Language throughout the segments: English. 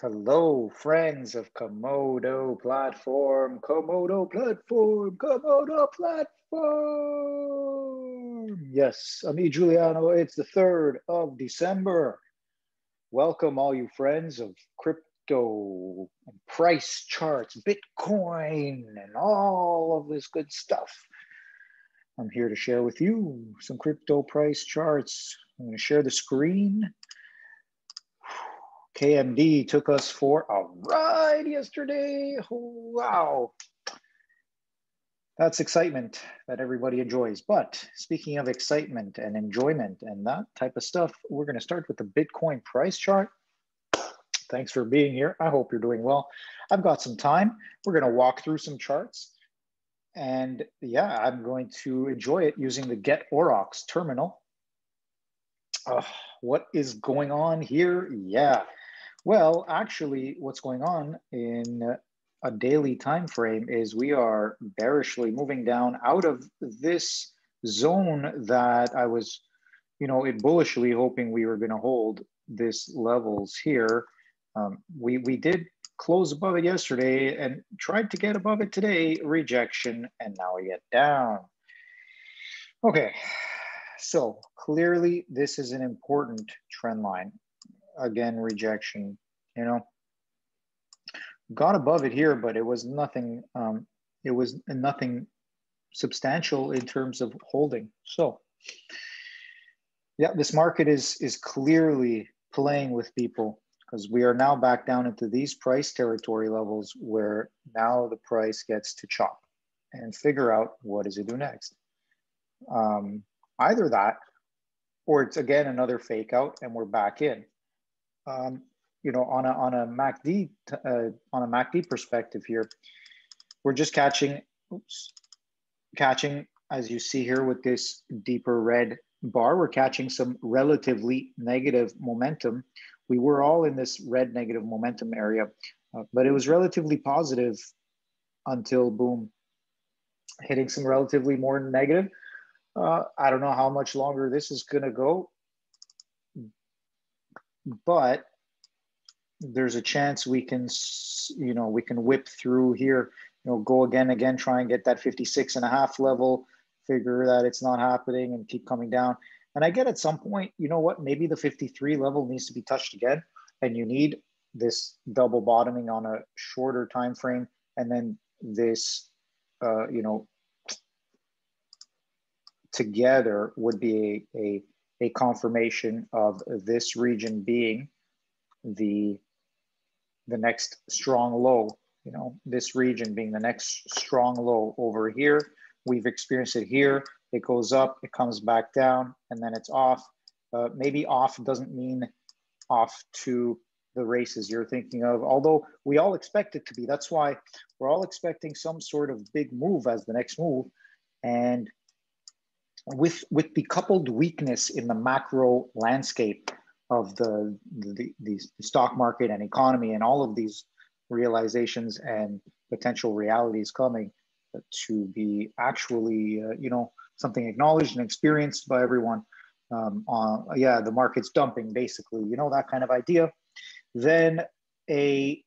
Hello, friends of Komodo platform, Komodo platform, Komodo platform. Yes, I'm Giuliano. It's the 3rd of December. Welcome all you friends of crypto and price charts, Bitcoin, and all of this good stuff. I'm here to share with you some crypto price charts. I'm going to share the screen. KMD took us for a ride yesterday. Wow. That's excitement that everybody enjoys. But speaking of excitement and enjoyment and that type of stuff, we're going to start with the Bitcoin price chart. Thanks for being here. I hope you're doing well. I've got some time. We're going to walk through some charts. And yeah, I'm going to enjoy it using the getaurox terminal. What is going on here? Yeah. Well, actually, what's going on in a daily time frame is we are bearishly moving down out of this zone that I was, bullishly hoping we were going to hold this levels here. We did close above it yesterday and tried to get above it today, rejection, and now we get down. Okay, so clearly this is an important trend line. Again, rejection, got above it here, but it was nothing. It was nothing substantial in terms of holding. So yeah, this market is clearly playing with people because we are now back down into these price territory levels where now the price gets to chop and figure out what does it do next. Either that, or it's again another fake out and we're back in. On a MACD perspective here, we're just catching as you see here with this deeper red bar, we're catching some relatively negative momentum. We were all in this red negative momentum area, but it was relatively positive until boom, hitting some relatively more negative. I don't know how much longer this is going to go, but there's a chance we can, we can whip through here, go again, try and get that 56.5 level, figure that it's not happening and keep coming down. And I get at some point, maybe the 53 level needs to be touched again, and you need this double bottoming on a shorter time frame, and then this, together would be a confirmation of this region being the next strong low, this region being the next strong low over here. We've experienced it here. It goes up, it comes back down, and then it's off. Maybe off doesn't mean off to the races you're thinking of, although we all expect it to be. That's why we're all expecting some sort of big move as the next move. And with the coupled weakness in the macro landscape of the stock market and economy and all of these realizations and potential realities coming to be actually, something acknowledged and experienced by everyone. The market's dumping, basically, that kind of idea. Then a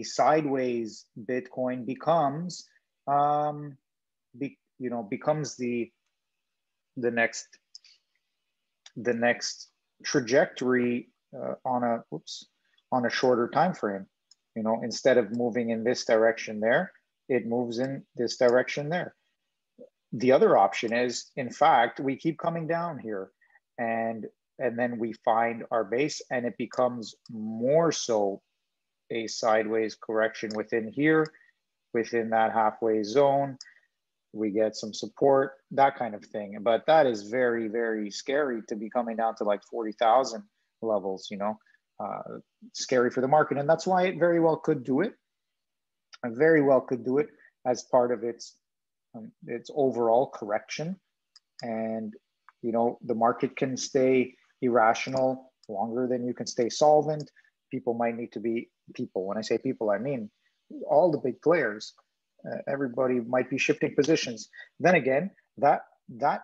sideways Bitcoin becomes, becomes the next trajectory on a shorter time frame. Instead of moving in this direction there, it moves in this direction there. The other option is, in fact, we keep coming down here and then we find our base and it becomes more so a sideways correction within here, within that halfway zone. We get some support, that kind of thing. But that is very, very scary to be coming down to like 40,000 levels, scary for the market. And that's why it very well could do it. It very well could do it as part of its overall correction. And, the market can stay irrational longer than you can stay solvent. People might need to be people. When I say people, I mean all the big players. Everybody might be shifting positions. Then again, that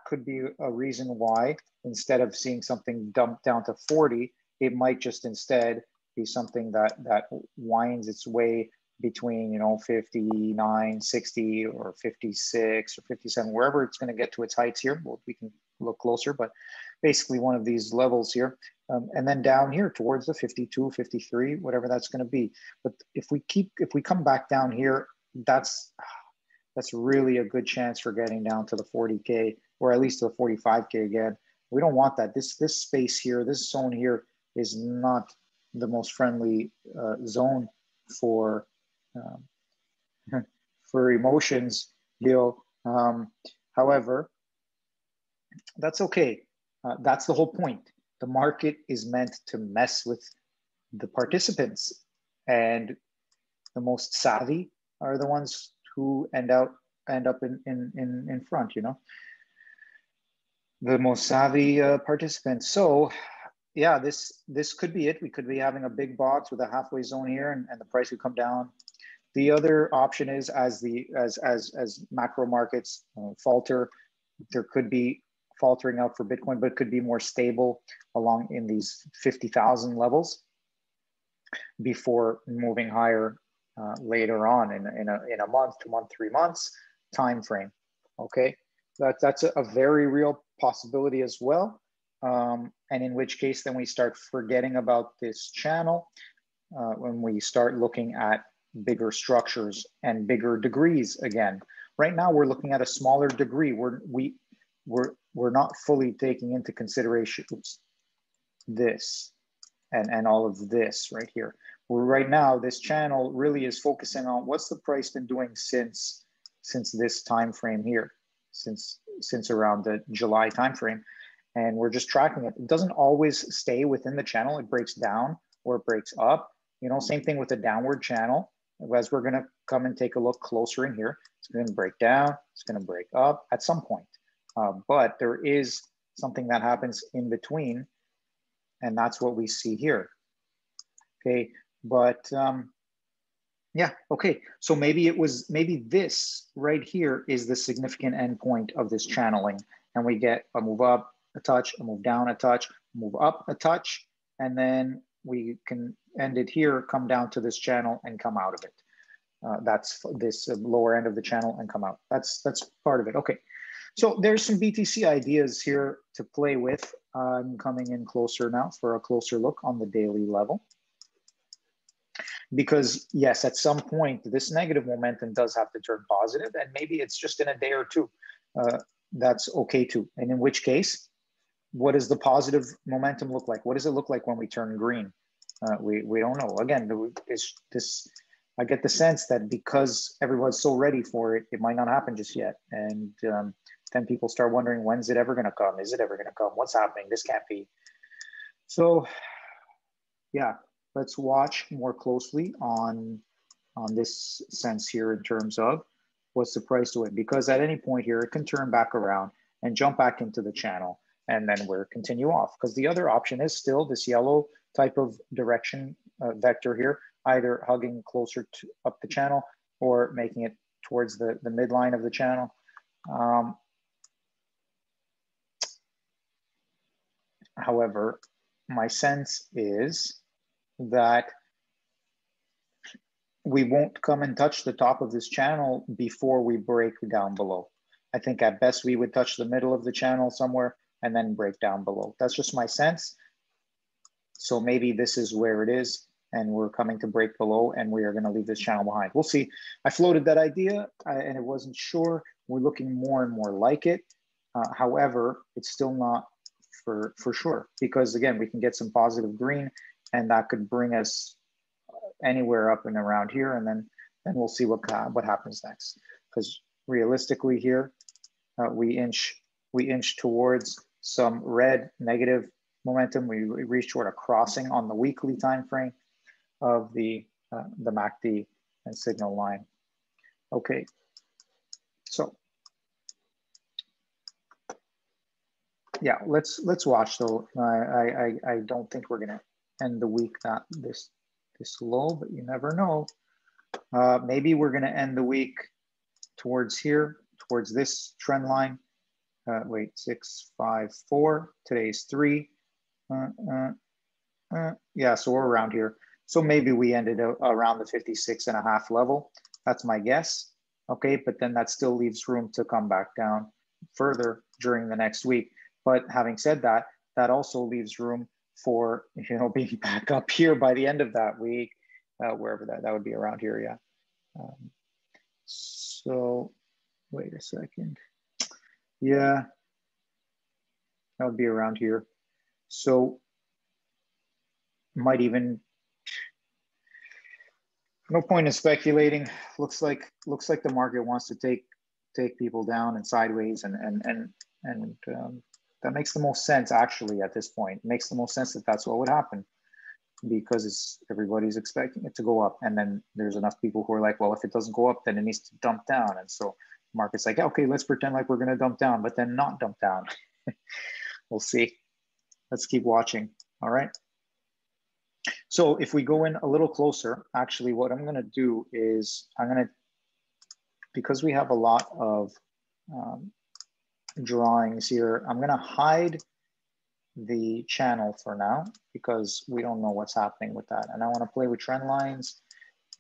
could be a reason why instead of seeing something dumped down to 40, it might just instead be something that winds its way between, you know, 59, 60 or 56 or 57, wherever it's going to get to its heights here. Well, we can look closer, but basically one of these levels here. And then down here towards the 52, 53, whatever that's going to be. But if we come back down here, that's really a good chance for getting down to the 40K, or at least to the 45K again. We don't want that. This space here, this zone here is not the most friendly zone for for emotions, Gil. However, that's okay. That's the whole point. The market is meant to mess with the participants, and the most savvy are the ones who end up in front, you know, the most savvy participants. So yeah, this could be it. We could be having a big box with a halfway zone here, and the price would come down. The other option is as macro markets falter, there could be faltering out for Bitcoin, but it could be more stable along in these 50,000 levels before moving higher later on in a month, 2 months, 3 months time frame. Okay, that's a very real possibility as well. And in which case, then we start forgetting about this channel when we start looking at bigger structures and bigger degrees again. Right now, we're looking at a smaller degree. We're not fully taking into consideration this and all of this right here. Right now, this channel really is focusing on what's the price been doing since this time frame here, since around the July time frame. And we're just tracking it. It doesn't always stay within the channel. It breaks down or it breaks up. You know, same thing with the downward channel. As we're gonna come and take a look closer in here, it's gonna break down, it's gonna break up at some point. But there is something that happens in between, and that's what we see here. Okay, but yeah, okay. So maybe this right here is the significant endpoint of this channeling, and we get a move up, a touch, a move down, a touch, move up, a touch, and then we can end it here, come down to this channel and come out of it. That's this lower end of the channel and come out. That's part of it. Okay, so there's some BTC ideas here to play with. I'm coming in closer now for a closer look on the daily level. Because yes, at some point, this negative momentum does have to turn positive, and maybe it's just in a day or two. That's okay too. And in which case, what does the positive momentum look like? What does it look like when we turn green? We don't know. Again, I get the sense that because everyone's so ready for it, it might not happen just yet. And then people start wondering, when's it ever going to come? Is it ever going to come? What's happening? This can't be. So yeah, let's watch more closely on this sense here in terms of what's the price doing, because at any point here, it can turn back around and jump back into the channel, and then we're continue off. Because the other option is still this yellow type of direction vector here, either hugging closer to up the channel or making it towards the midline of the channel. However, my sense is that we won't come and touch the top of this channel before we break down below. I think at best we would touch the middle of the channel somewhere and then break down below. That's just my sense. So maybe this is where it is, and we're coming to break below, and we are going to leave this channel behind. We'll see. I floated that idea, and it wasn't sure. We're looking more and more like it. However, it's still not for sure, because again, we can get some positive green, and that could bring us anywhere up and around here, and then we'll see what happens next. Because realistically here, we inch towards some red negative momentum. We reach toward a crossing on the weekly time frame of the MACD and signal line. Okay, so yeah, let's watch though. I don't think we're gonna end the week this low, but you never know. Maybe we're gonna end the week towards here, towards this trend line. Wait, 654. Today's 3. Yeah, so we're around here. So maybe we ended around the 56.5 level. That's my guess. Okay, but then that still leaves room to come back down further during the next week. But having said that, that also leaves room for, you know, being back up here by the end of that week, wherever that would be around here, yeah. So wait a second. Yeah, that would be around here. So might even, no point in speculating. Looks like the market wants to take people down and sideways, and that makes the most sense actually at this point. It makes the most sense that that's what would happen, because everybody's expecting it to go up, and then there's enough people who are like, well, if it doesn't go up, then it needs to dump down, and so market's like, okay, let's pretend like we're going to dump down, but then not dump down. We'll see. Let's keep watching. All right. So if we go in a little closer, actually what I'm going to do is because we have a lot of drawings here, I'm going to hide the channel for now because we don't know what's happening with that. And I want to play with trend lines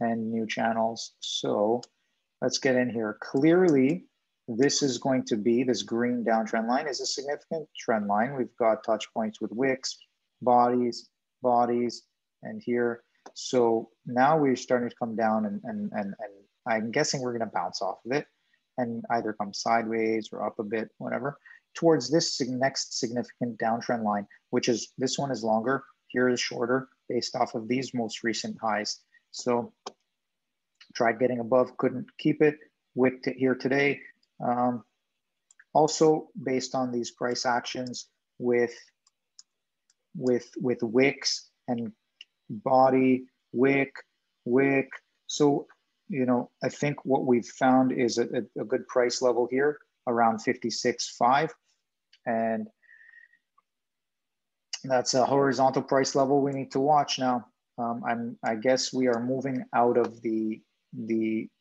and new channels. So let's get in here. Clearly, this is going to be, this green downtrend line is a significant trend line. We've got touch points with wicks, bodies, and here. So now we're starting to come down, and I'm guessing we're going to bounce off of it and either come sideways or up a bit, whatever, towards this next significant downtrend line, which is, this one is longer, here is shorter, based off of these most recent highs. So tried getting above, couldn't keep it, wicked here today. Also based on these price actions with wicks and body, wick. So, you know, I think what we've found is a good price level here around 56.5, and that's a horizontal price level we need to watch now. I guess we are moving out of the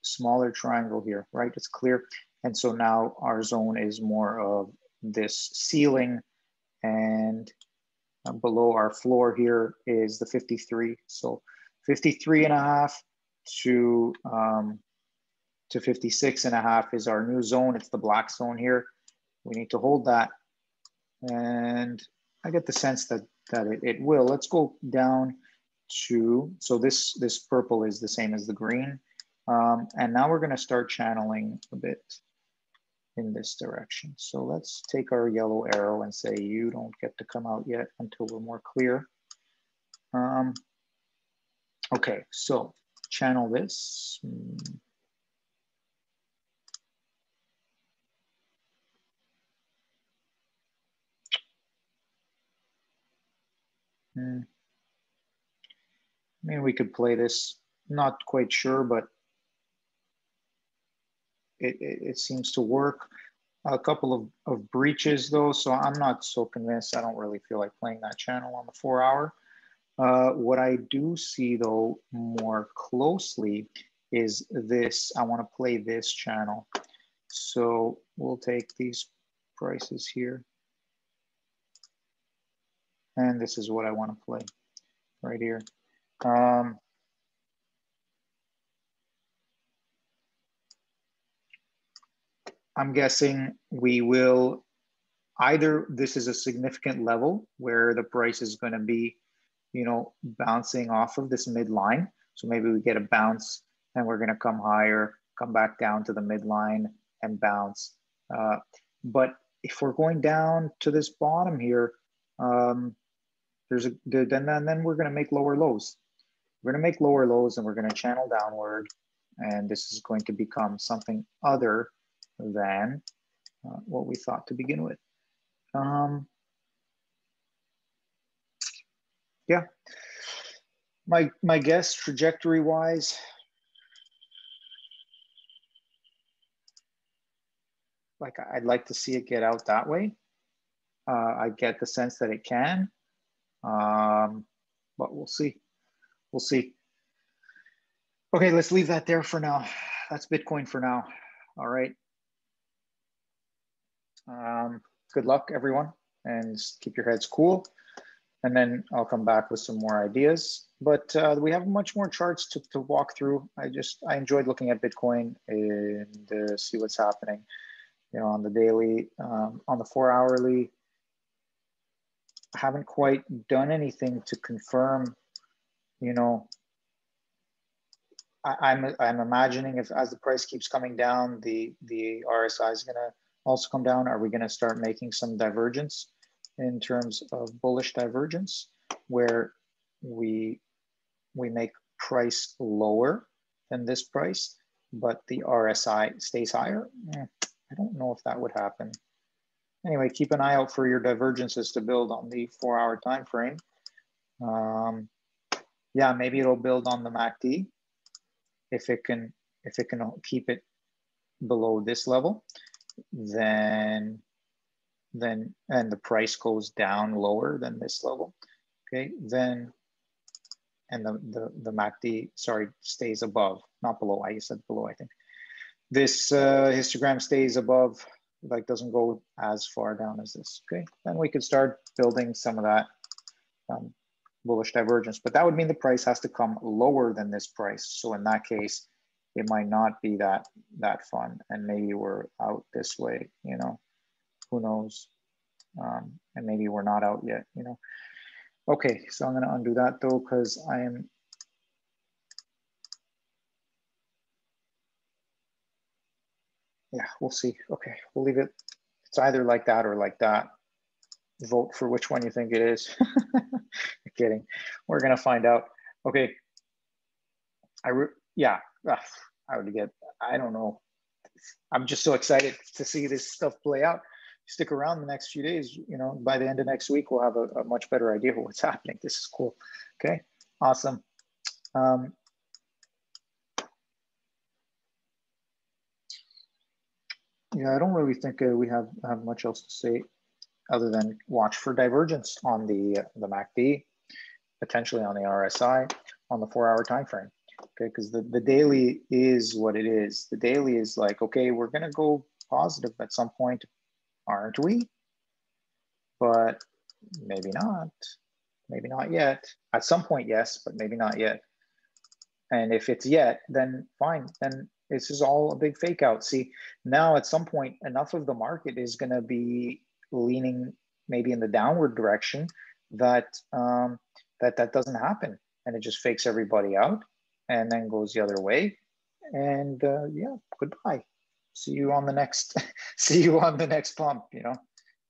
smaller triangle here, right? It's clear. And so now our zone is more of this ceiling, and below our floor here is the 53. So 53.5 to 56.5 is our new zone. It's the black zone here. We need to hold that. And I get the sense that it will. Let's go down to, so this purple is the same as the green. And now we're gonna start channeling a bit in this direction. So let's take our yellow arrow and say, you don't get to come out yet until we're more clear. Okay, so channel this. I mean, we could play this, not quite sure, but it seems to work. A couple of breaches though, so I'm not so convinced. I don't really feel like playing that channel on the 4 hour. What I do see though more closely is this. I want to play this channel. So we'll take these prices here. And this is what I want to play right here. I'm guessing we will either, this is a significant level where the price is going to be, you know, bouncing off of this midline. So maybe we get a bounce and we're going to come higher, come back down to the midline and bounce. But if we're going down to this bottom here, then we're going to make lower lows. We're going to make lower lows and we're going to channel downward. And this is going to become something other than what we thought to begin with. Yeah, my guess trajectory wise, like I'd like to see it get out that way. I get the sense that it can, but we'll see. We'll see. Okay, let's leave that there for now. That's Bitcoin for now. All right. Good luck, everyone, and keep your heads cool. and then I'll come back with some more ideas. But we have much more charts to walk through. I enjoyed looking at Bitcoin and see what's happening, you know, on the daily, on the 4 hourly. I haven't quite done anything to confirm, you know. I'm imagining if as the price keeps coming down, the RSI is gonna also come down. Are we gonna start making some divergence in terms of bullish divergence where we make price lower than this price, but the RSI stays higher? I don't know if that would happen. Anyway, keep an eye out for your divergences to build on the 4 hour time frame. Yeah, maybe it'll build on the MACD if it can keep it below this level, then and the price goes down lower than this level, okay, then and the MACD, sorry, stays above, not below. I said below, I think. This histogram stays above, like doesn't go as far down as this, okay? Then we could start building some of that bullish divergence, but that would mean the price has to come lower than this price. So in that case, it might not be that fun, and maybe we're out this way, you know, who knows? And maybe we're not out yet, you know. Okay, so I'm gonna undo that though, because I am, yeah, we'll see. Okay, we'll leave it. It's either like that or like that. Vote for which one you think it is. Kidding. We're gonna find out. Okay. Yeah, I would get, I don't know. I'm just so excited to see this stuff play out. Stick around the next few days, you know, by the end of next week, we'll have a much better idea of what's happening. This is cool. Okay, awesome. Yeah, I don't really think we have much else to say other than watch for divergence on the MACD, potentially on the RSI, on the 4 hour time frame. Okay, because the daily is what it is. The daily is like, okay, we're gonna go positive at some point, aren't we? But maybe not yet. At some point, yes, but maybe not yet. And if it's yet, then fine, then this is all a big fake out. See, now at some point, enough of the market is gonna be leaning maybe in the downward direction that that doesn't happen, and it just fakes everybody out and then goes the other way. And yeah, goodbye. See you on the next see you on the next pump, you know,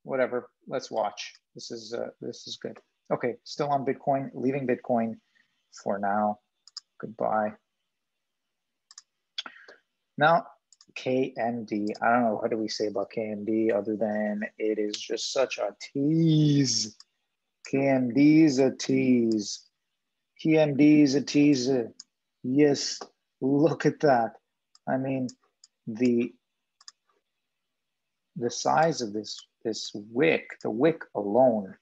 whatever. Let's watch. This is good. Okay, still on Bitcoin, leaving Bitcoin for now. Goodbye. Now, KMD. I don't know, what do we say about KMD other than it is just such a tease. KMD is a tease. KMD is a teaser. Yes, look at that. I mean, the size of this wick, the wick alone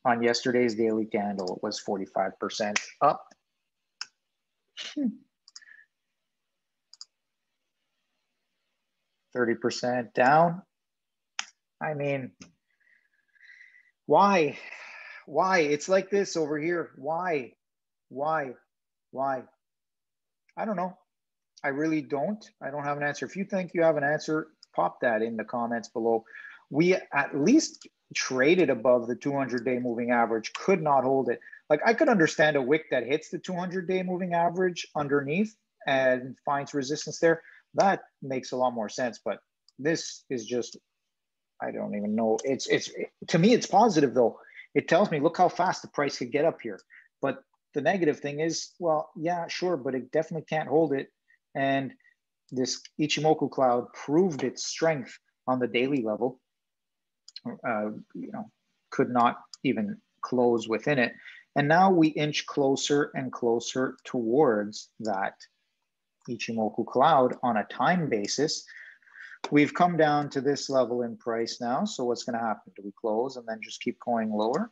on yesterday's daily candle, it was 45% up. 30% down. I mean, why? It's like this over here. Why? I don't know. I really don't. I don't have an answer. If you think you have an answer, pop that in the comments below. We at least traded above the 200-day moving average, could not hold it. Like, I could understand a wick that hits the 200-day moving average underneath and finds resistance there. That makes a lot more sense, but this is just, I don't even know. It's to me, it's positive though. It tells me, look how fast the price could get up here. But the negative thing is, well, yeah, sure, but it definitely can't hold it. And this Ichimoku cloud proved its strength on the daily level. You know, could not even close within it. And now we inch closer and closer towards that Ichimoku cloud on a time basis. We've come down to this level in price now. So what's going to happen? Do we close and then just keep going lower?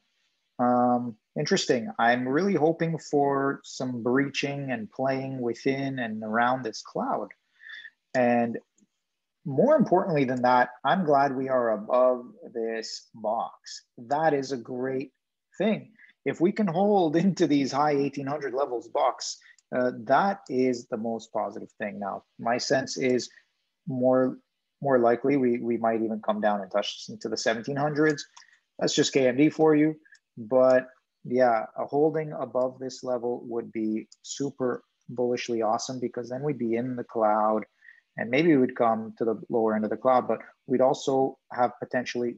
Interesting. I'm really hoping for some breaching and playing within and around this cloud. And more importantly than that, I'm glad we are above this box. That is a great thing. If we can hold into these high 1800 levels box, that is the most positive thing. Now, my sense is more likely we might even come down and touch into the 1700s. That's just KMD for you. But yeah, a holding above this level would be super bullishly awesome, because then we'd be in the cloud, and maybe we would come to the lower end of the cloud, but we'd also have potentially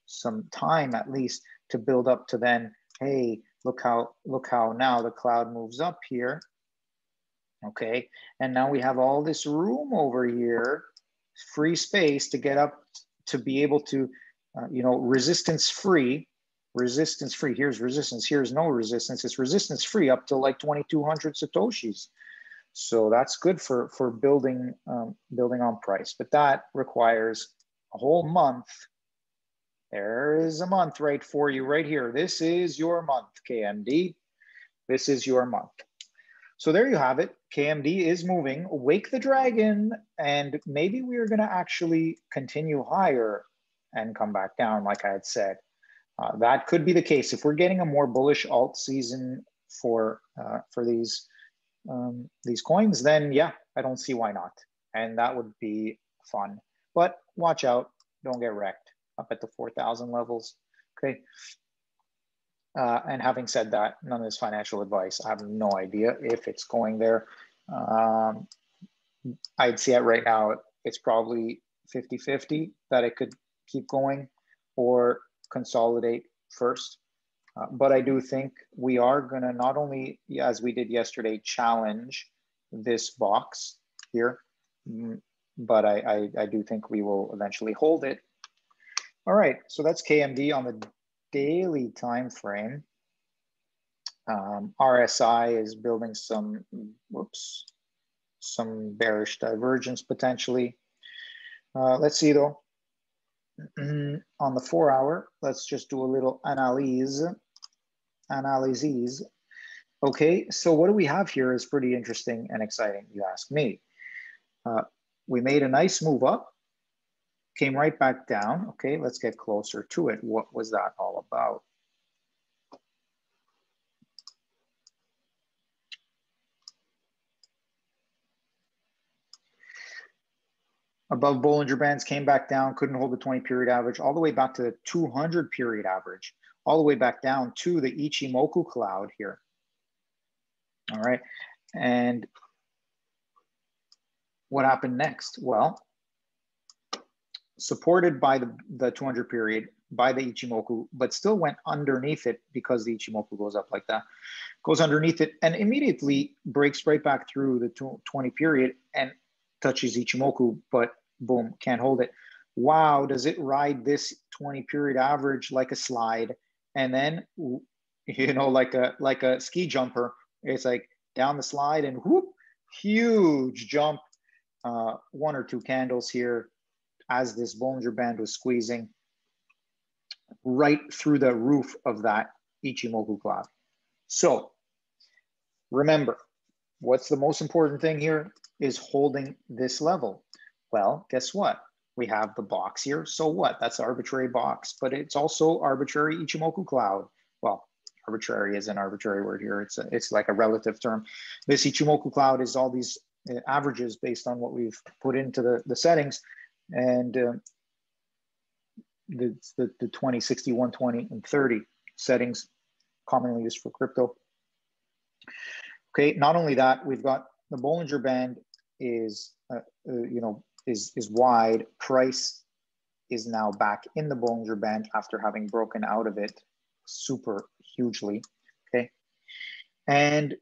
some time at least to build up to then, hey, look how now the cloud moves up here. Okay, and now we have all this room over here, free space to get up to be able to, you know, resistance free. Here's resistance, here's no resistance. It's resistance free up to like 2200 Satoshis. So that's good for building on price, but that requires a whole month. There is a month right for you right here. This is your month, KMD. This is your month. So there you have it. KMD is moving. Wake the dragon, and maybe we are going to actually continue higher and come back down, like I had said. That could be the case if we're getting a more bullish alt season for these coins. Then yeah, I don't see why not, and that would be fun. But watch out, don't get wrecked up at the 4,000 levels. Okay. And having said that, none of this financial advice. I have no idea if it's going there. I'd see it right now. It's probably 50-50 that it could keep going or consolidate first. But I do think we are going to not only, as we did yesterday, challenge this box here, but I do think we will eventually hold it. All right, so that's KMD on the daily time frame. RSI is building some bearish divergence potentially. Let's see though. On the 4 hour, let's just do a little analyses. Okay, so what do we have here is pretty interesting and exciting, you ask me. We made a nice move up, came right back down. Okay, let's get closer to it. What was that all about? Above Bollinger Bands, came back down, couldn't hold the 20 period average, all the way back to the 200 period average, all the way back down to the Ichimoku cloud here. All right, and what happened next? Well, supported by the 200 period, by the Ichimoku, but still went underneath it because the Ichimoku goes up like that, goes underneath it and immediately breaks right back through the 20 period and touches Ichimoku, but boom, can't hold it. Wow, does it ride this 20 period average like a slide? And then, you know, like a ski jumper, it's like down the slide and whoop, huge jump, 1 or 2 candles here as this Bollinger Band was squeezing right through the roof of that Ichimoku cloud. So remember, what's the most important thing here is holding this level. Well, guess what? We have the box here. So what? That's arbitrary box, but it's also arbitrary Ichimoku cloud. Well, arbitrary is an arbitrary word here. It's like a relative term. This Ichimoku cloud is all these averages based on what we've put into the settings. And the 20, 60, 120, and 30 settings commonly used for crypto. Okay, not only that, we've got the Bollinger Band is, you know, is wide. Price is now back in the Bollinger Band after having broken out of it super hugely, okay? And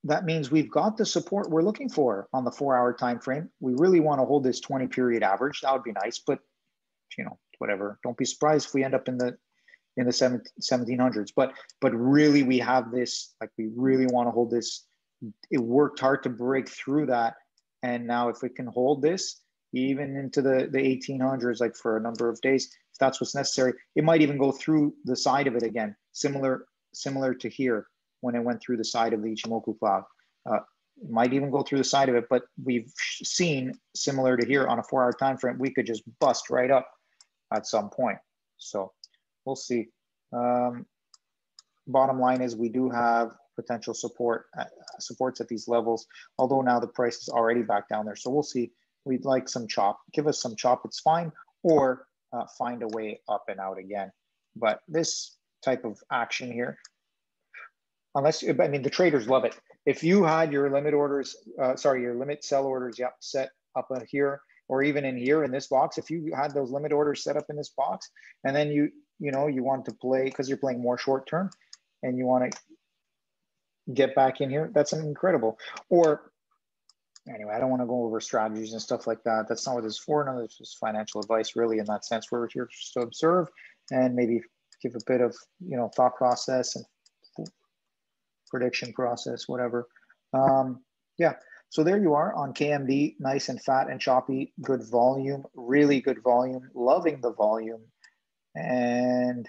that means we've got the support we're looking for on the 4 hour time frame. We really want to hold this 20 period average. That would be nice, but you know, whatever. Don't be surprised if we end up in the 1700s. But really, we have this, like, we really want to hold this. It worked hard to break through that, and now if we can hold this even into the 1800s, like for a number of days, if that's what's necessary, it might even go through the side of it again, similar to here when it went through the side of the Ichimoku cloud. It might even go through the side of it, but we've seen, similar to here on a 4-hour time frame, we could just bust right up at some point. So we'll see. Bottom line is we do have potential supports at these levels, although now the price is already back down there. So we'll see. We'd like some chop. Give us some chop, it's fine, or find a way up and out again. But this type of action here, unless, I mean, the traders love it. If you had your limit orders, your limit sell orders, set up here, or even in here in this box, if you had those limit orders set up in this box, and then you want to play, because you're playing more short term, and you want to get back in here, that's incredible. Or anyway, I don't want to go over strategies and stuff like that. That's not what this is for. No, this is financial advice, really, in that sense. We're here just to observe and maybe give a bit of thought process and prediction process, whatever. Yeah, so there you are on KMD, nice and fat and choppy, good volume, really good volume, loving the volume. And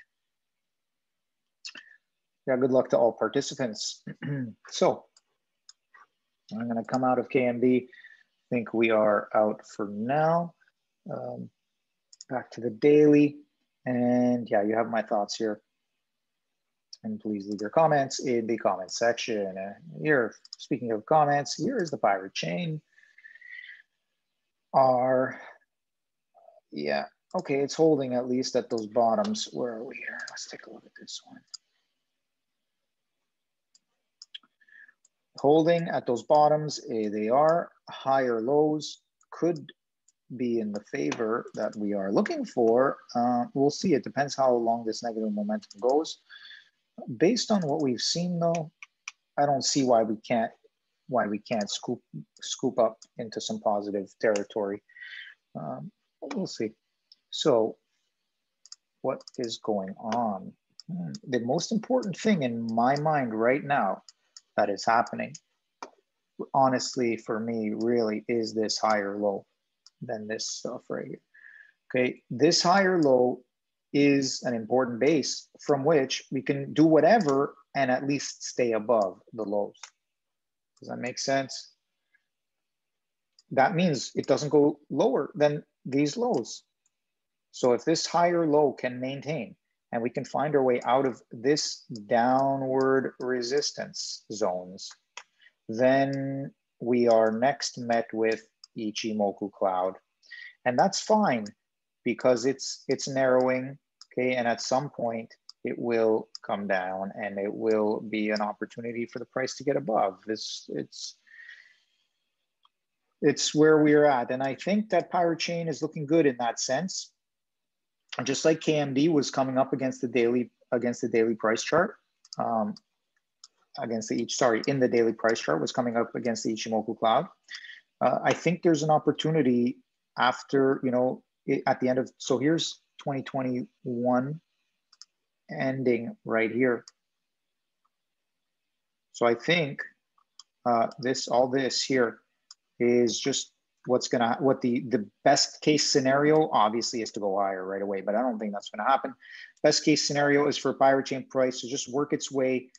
yeah, good luck to all participants. So I'm going to come out of KMD. I think we are out for now. Back to the daily. And yeah, you have my thoughts here. And please leave your comments in the comment section. Here, speaking of comments, here is the pirate chain. Yeah, okay, it's holding at least at those bottoms. Where are we here? Let's take a look at this one. Holding at those bottoms, they are higher lows, could be in the favor that we are looking for. We'll see. It depends how long this negative momentum goes. Based on what we've seen, though, I don't see why we can't scoop up into some positive territory. We'll see. So, what is going on? The most important thing in my mind right now that is happening, honestly, for me, really, is this higher low than this stuff right here. Okay, this higher low is an important base from which we can do whatever and at least stay above the lows. Does that make sense? That means it doesn't go lower than these lows. So if this higher low can maintain and we can find our way out of this downward resistance zones, then we are next met with Ichimoku cloud. And that's fine because it's narrowing, okay? And at some point it will come down and it will be an opportunity for the price to get above. It's where we're at. And I think that pirate chain is looking good in that sense. And just like KMD was coming up against the daily price chart, in the daily price chart was coming up against the Ichimoku cloud. I think there's an opportunity after, at the end of, so here's 2021 ending right here. So I think all this here is just what the best case scenario obviously is to go higher right away, but I don't think that's going to happen. Best case scenario is for pirate chain price to just work its way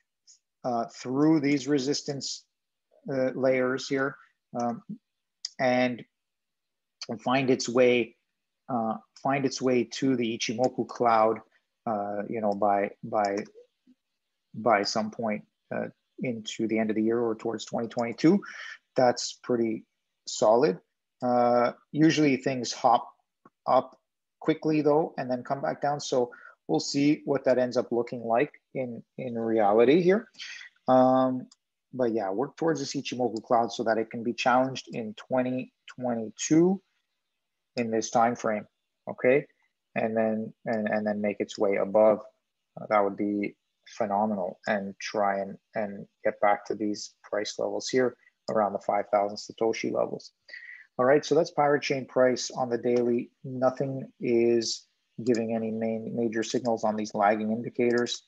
through these resistance layers here and find its way to the Ichimoku cloud, by some point into the end of the year or towards 2022. That's pretty solid. Usually things hop up quickly though, and then come back down. So we'll see what that ends up looking like in reality here. But yeah, work towards this Ichimoku cloud so that it can be challenged in 2022 in this time frame, okay? And then make its way above. That would be phenomenal, and try and get back to these price levels here around the 5,000 Satoshi levels. All right, so that's pirate chain price on the daily. Nothing is giving any major signals on these lagging indicators,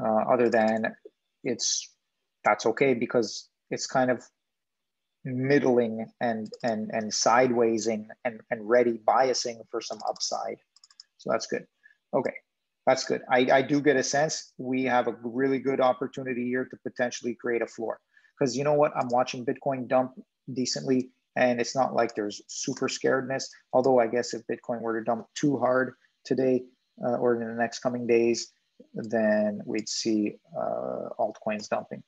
other than that's okay because it's kind of middling and sidewaysing and ready biasing for some upside. So that's good. Okay, that's good. I do get a sense we have a really good opportunity here to potentially create a floor. because you know what? I'm watching Bitcoin dump decently, and it's not like there's super scaredness. Although I guess if Bitcoin were to dump too hard today or in the next coming days, then we'd see altcoins dumping.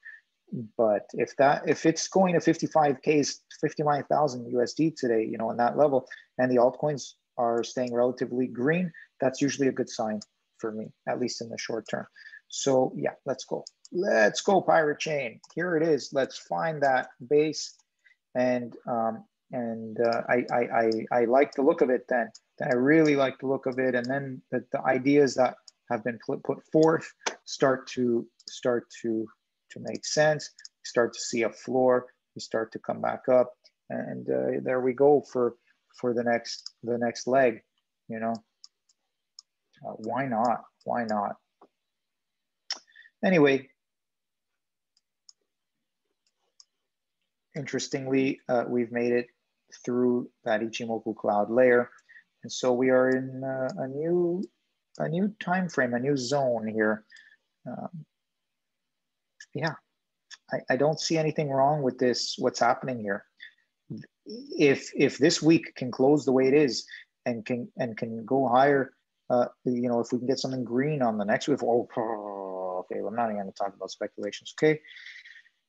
But if it's going to 55K, 59,000 USD today, you know, on that level, and the altcoins are staying relatively green, that's usually a good sign for me, at least in the short term. So yeah, let's go. Let's go, Pirate Chain. Here it is. Let's find that base, and I like the look of it. Then I really like the look of it, and then the ideas that have been put forth start to make sense. You start to see a floor. You start to come back up, and there we go for the next leg. You know, why not? Why not? Anyway, interestingly, we've made it through that Ichimoku cloud layer, and so we are in a new time frame, a new zone here. Yeah, I don't see anything wrong with this. What's happening here? If this week can close the way it is and can go higher, you know, if we can get something green on the next week. Okay, I'm not even going to talk about speculations. Okay,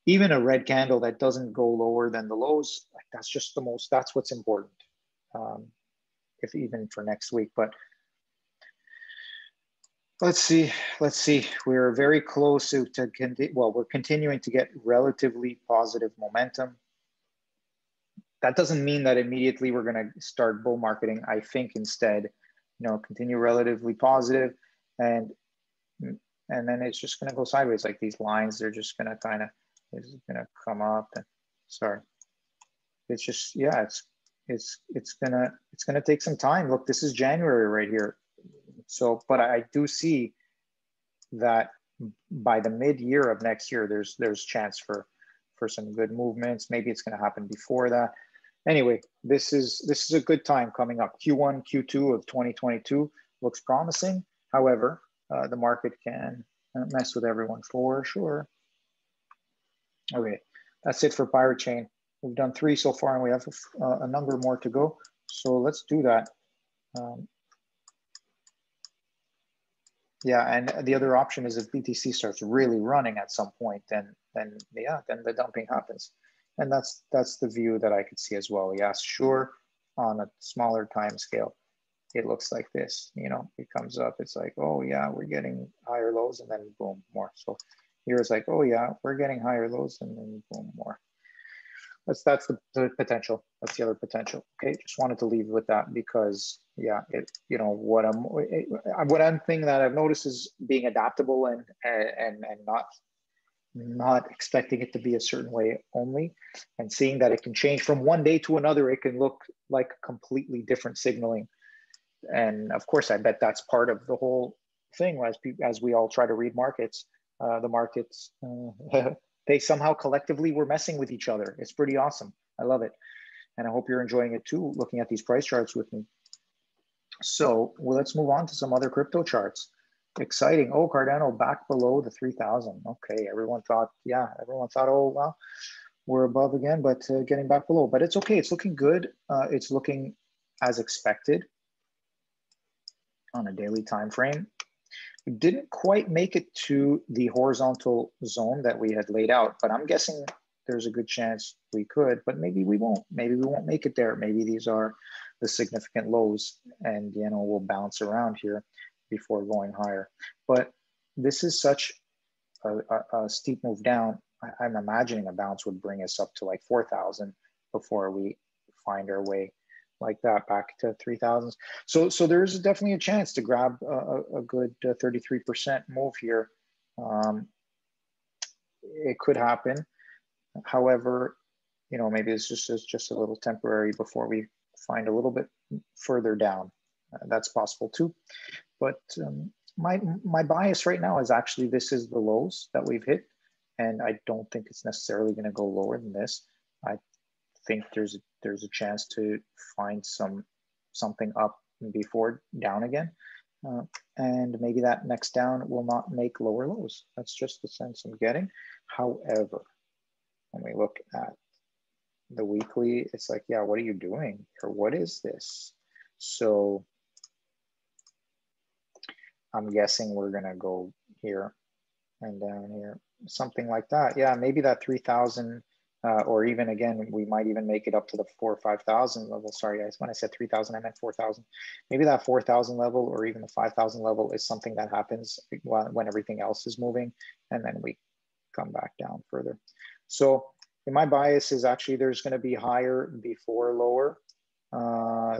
even a red candle that doesn't go lower than the lows, like that's just that's what's important. If even for next week, but let's see. We're very close to we're continuing to get relatively positive momentum. That doesn't mean that immediately we're going to start bull marketing. I think instead, you know, continue relatively positive, and then it's just going to go sideways. Like these lines, they're just going to it's going to come up. And sorry, it's just, yeah, it's going to take some time. Look, this is January right here. So, but I do see that by the mid-year of next year, there's chance for some good movements. Maybe it's going to happen before that. Anyway, this is a good time coming up. Q1, Q2 of 2022 looks promising. However, the market can mess with everyone for sure. Okay, that's it for Pirate Chain. We've done 3 so far, and we have a number more to go. So let's do that. Yeah, and the other option is if BTC starts really running at some point, then the dumping happens, and that's the view that I could see as well. Yes, sure, on a smaller time scale, it looks like this. You know, it comes up. It's like, oh yeah, we're getting higher lows, and then boom, more. So here it's like, oh yeah, we're getting higher lows, and then boom, more. That's the potential. That's the other potential. Okay, just wanted to leave with that because yeah, you know what I'm thinking that I've noticed is being adaptable and not expecting it to be a certain way only, and seeing that it can change from one day to another. It can look like completely different signaling, and of course, I bet that's part of the whole thing. As we all try to read markets, the markets. They somehow collectively were messing with each other. It's pretty awesome. I love it. And I hope you're enjoying it too, looking at these price charts with me. So well, let's move on to some other crypto charts. Exciting. Oh, Cardano back below the 3,000. Okay, everyone thought, oh, well, we're above again, but getting back below. But it's okay. It's looking good. It's looking as expected on a daily time frame. We didn't quite make it to the horizontal zone that we had laid out, but I'm guessing there's a good chance we could, but maybe we won't. Maybe we won't make it there. Maybe these are the significant lows, and you know, we'll bounce around here before going higher. But this is such a steep move down. I'm imagining a bounce would bring us up to like 4,000 before we find our way like that back to 3,000. So there's definitely a chance to grab a good 33% move here. It could happen. However, you know, maybe it's just a little temporary before we find a little bit further down. That's possible too. But my bias right now is actually this is the lows that we've hit, and I don't think it's necessarily going to go lower than this. I think there's a chance to find something up before down again, and maybe that next down will not make lower lows. That's just the sense I'm getting. However, when we look at the weekly, it's like, yeah, what are you doing? Or what is this? So I'm guessing we're gonna go here and down here, something like that. Yeah, maybe that 3,000, or even again, we might even make it up to the 4,000 or 5,000 level. Sorry guys, when I said 3,000, I meant 4,000. Maybe that 4,000 level or even the 5,000 level is something that happens when everything else is moving, and then we come back down further. So in my bias is actually there's gonna be higher before lower.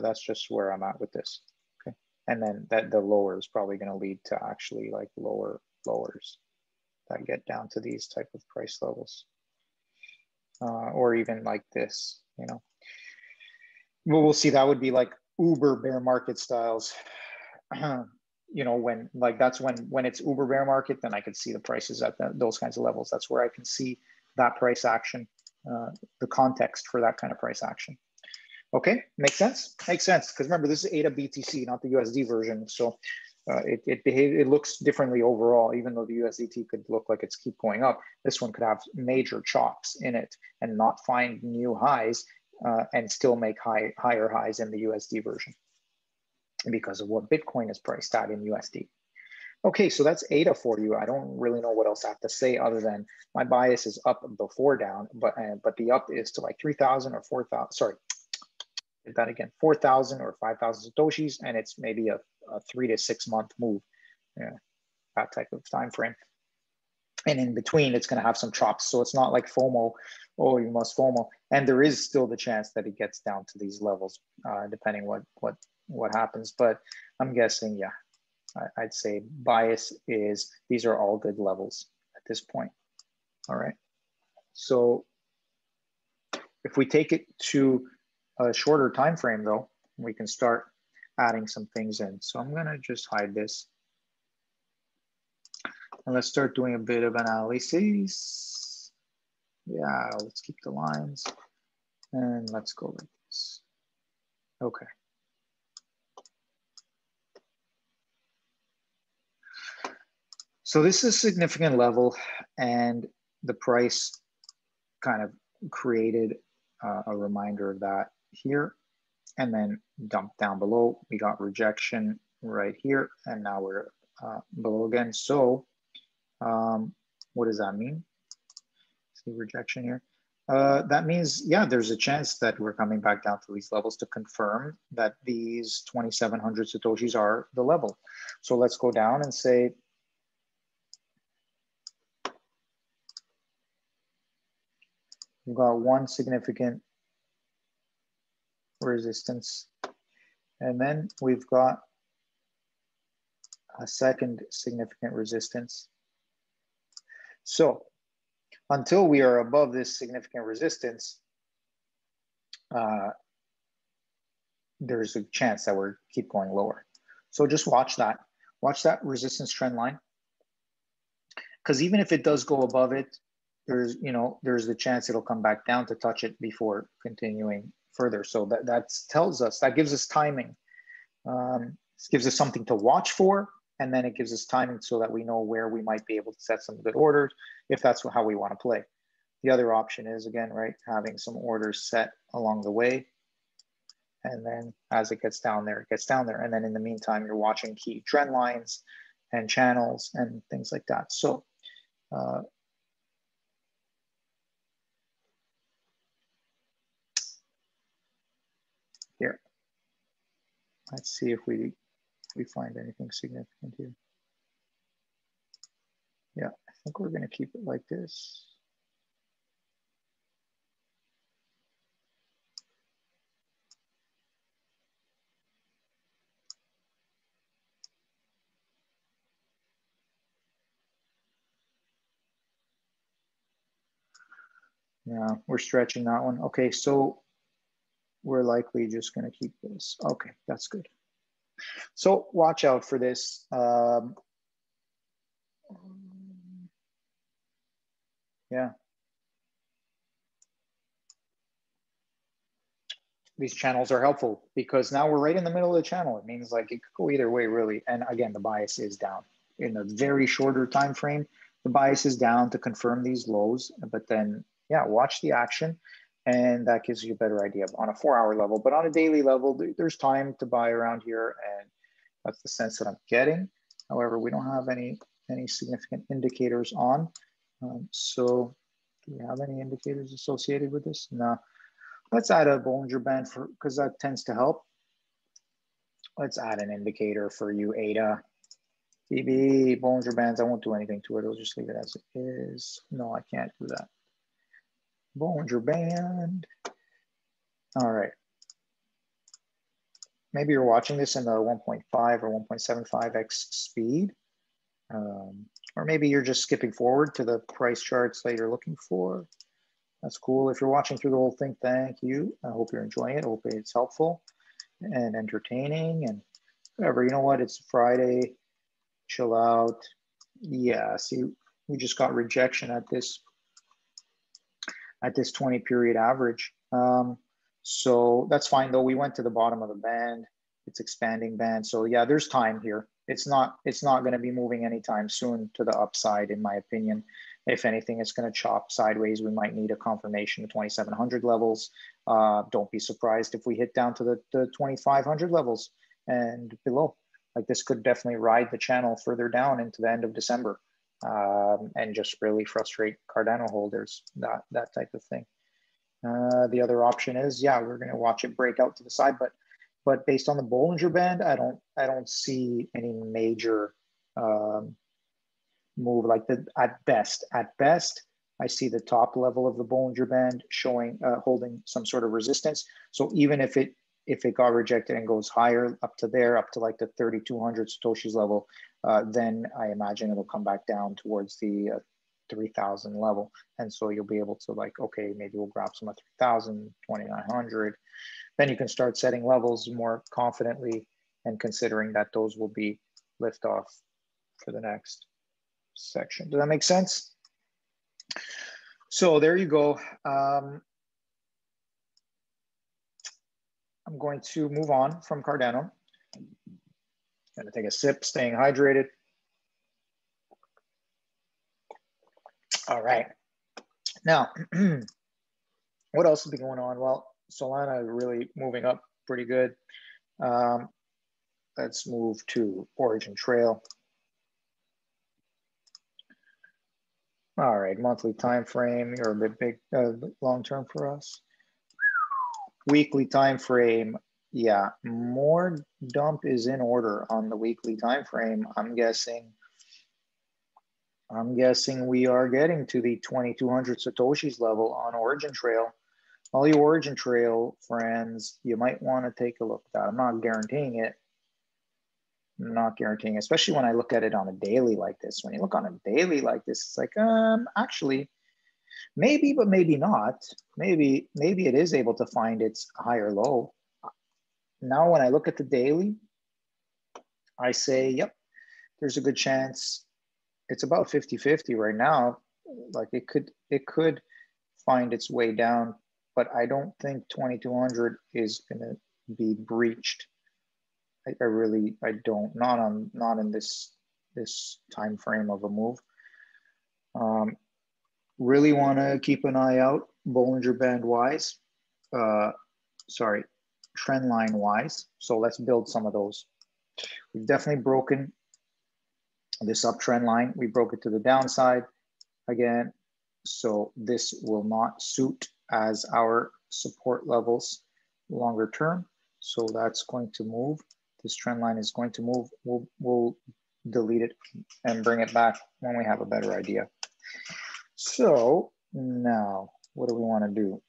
That's just where I'm at with this, okay? And then that the lower is probably gonna lead to actually like lowers that get down to these type of price levels. Or even like this, you know. Well, we'll see, that would be like uber bear market styles. You know, when like that's when it's uber bear market, then I could see the prices at those kinds of levels. That's where I can see that price action, the context for that kind of price action. Okay, makes sense? Makes sense, because remember, this is ADA BTC, not the USD version. So it looks differently overall, even though the USDT could look like it's keep going up. This one could have major chops in it and not find new highs and still make higher highs in the USD version because of what Bitcoin is priced at in USD. Okay, so that's ADA for you. I don't really know what else I have to say other than my bias is up before down, but the up is to like 3,000 or 4,000, sorry, did that again, 4,000 or 5,000 Satoshis, and it's maybe a 3 to 6 month move, yeah, that type of time frame. And in between, it's going to have some chops. So it's not like FOMO, oh, you must FOMO. And there is still the chance that it gets down to these levels, depending what happens. But I'm guessing, yeah, I'd say bias is these are all good levels at this point. All right. So if we take it to a shorter time frame, though, we can start adding some things in. So I'm going to just hide this. And let's start doing a bit of analysis. Yeah, let's keep the lines. And let's go like this. Okay. So this is a significant level, and the price kind of created a reminder of that here, and then dumped down below. We got rejection right here, and now we're below again. So what does that mean? See rejection here. That means, yeah, there's a chance that we're coming back down to these levels to confirm that these 2,700 Satoshis are the level. So let's go down and say, we've got one significant resistance, and then we've got a second significant resistance. So until we are above this significant resistance, there's a chance that we're keep going lower. So just watch that resistance trend line. Because even if it does go above it, there's the chance it'll come back down to touch it before continuing further. So that tells us, that gives us timing. This gives us something to watch for, and then it gives us timing so that we know where we might be able to set some good orders if that's how we want to play. The other option is, again, right, having some orders set along the way. And then as it gets down there, it gets down there. And then in the meantime, you're watching key trend lines and channels and things like that. So here, let's see if we find anything significant here. Yeah, I think we're going to keep it like this. Yeah, we're stretching that one. Okay, so we're likely just going to keep this. Okay, that's good. So watch out for this. Yeah. These channels are helpful because now we're right in the middle of the channel. It means like it could go either way, really. And again, the bias is down. In a very shorter time frame, the bias is down to confirm these lows. But then, yeah, watch the action, and that gives you a better idea on a 4-hour level. But on a daily level, there's time to buy around here, and that's the sense that I'm getting. However, we don't have any significant indicators on. So do we have any indicators associated with this? No. Let's add a Bollinger Band because that tends to help. Let's add an indicator for you, ADA. BB, Bollinger Bands, I won't do anything to it. I'll just leave it as it is. No, I can't do that. Bollinger Band. All right. Maybe you're watching this in the 1.5 or 1.75x speed. Or maybe you're just skipping forward to the price charts that you're looking for. That's cool. If you're watching through the whole thing, thank you. I hope you're enjoying it. I hope it's helpful and entertaining and whatever. You know what? It's Friday. Chill out. Yeah, see, we just got rejection at this 20 period average. So that's fine though. We went to the bottom of the band. It's expanding band. So yeah, there's time here. It's not going to be moving anytime soon to the upside, in my opinion. If anything, it's going to chop sideways. We might need a confirmation of 2,700 levels. Don't be surprised if we hit down to the 2,500 levels and below. Like this could definitely ride the channel further down into the end of December and just really frustrate Cardano holders, that type of thing. The other option is, yeah, we're going to watch it break out to the side, but based on the Bollinger Band, I don't see any major move like that. At best, I see the top level of the Bollinger Band showing holding some sort of resistance. So even if it got rejected and goes higher up to like the 3,200 Satoshis level, then I imagine it'll come back down towards the 3,000 level. And so you'll be able to like, okay, maybe we'll grab some at 3,000, 2,900. Then you can start setting levels more confidently and considering that those will be liftoff for the next section. Does that make sense? So there you go. I'm going to move on from Cardano. I'm going to take a sip, staying hydrated. All right. Now, what else has been going on? Well, Solana is really moving up pretty good. Let's move to Origin Trail. All right, monthly time frame. You're a bit big, long term for us. Weekly time frame, yeah, more dump is in order on the weekly time frame. I'm guessing we are getting to the 2,200 Satoshis level on Origin Trail. All you Origin Trail friends, you might want to take a look at that. I'm not guaranteeing it. I'm not guaranteeing, especially when I look at it on a daily like this. When you look on a daily like this, it's like, actually, maybe, but maybe not. Maybe it is able to find its higher low. Now, when I look at the daily, I say, yep, there's a good chance. It's about 50-50 right now. Like it could find its way down, but I don't think 2,200 is gonna be breached. I don't. Not in this time frame of a move. Really want to keep an eye out Bollinger Band wise, trend line wise. So let's build some of those. We've definitely broken this uptrend line. We broke it to the downside again. So this will not suit as our support levels longer term. So that's going to move. This trend line is going to move. We'll delete it and bring it back when we have a better idea. So now, what do we want to do?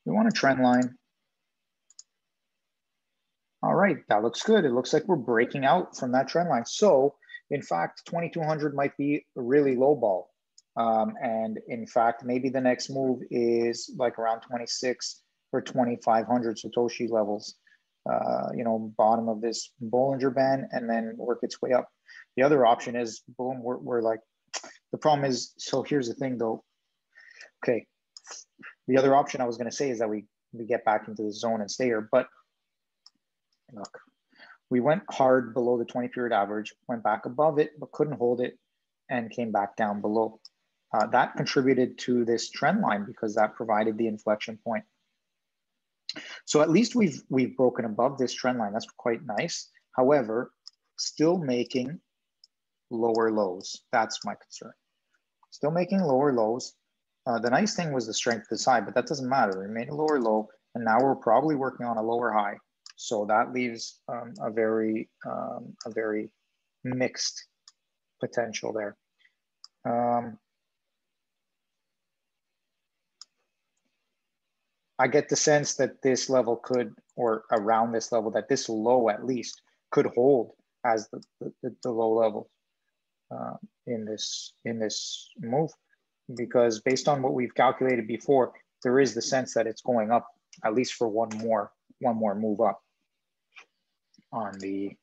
We want a trend line. All right, that looks good. It looks like we're breaking out from that trend line. So in fact, 2,200 might be a really low ball. And in fact, maybe the next move is like around 26 or 2,500 Satoshi levels, you know, bottom of this Bollinger Band and then work its way up. The other option is, boom, we're like, the problem is, so here's the thing though. Okay, the other option I was gonna say is that we we get back into the zone and stay here. But look, we went hard below the 20 period average, went back above it, but couldn't hold it and came back down below. That contributed to this trend line because that provided the inflection point. So at least we've broken above this trend line. That's quite nice. However, still making lower lows. That's my concern. Still making lower lows. The nice thing was the strength of this high, but that doesn't matter. We made a lower low, and now we're probably working on a lower high. So that leaves a very mixed potential there. I get the sense that this level could, or around this level, that this low at least could hold as the low level in this move, because based on what we've calculated before, there is the sense that it's going up at least for one more move up on the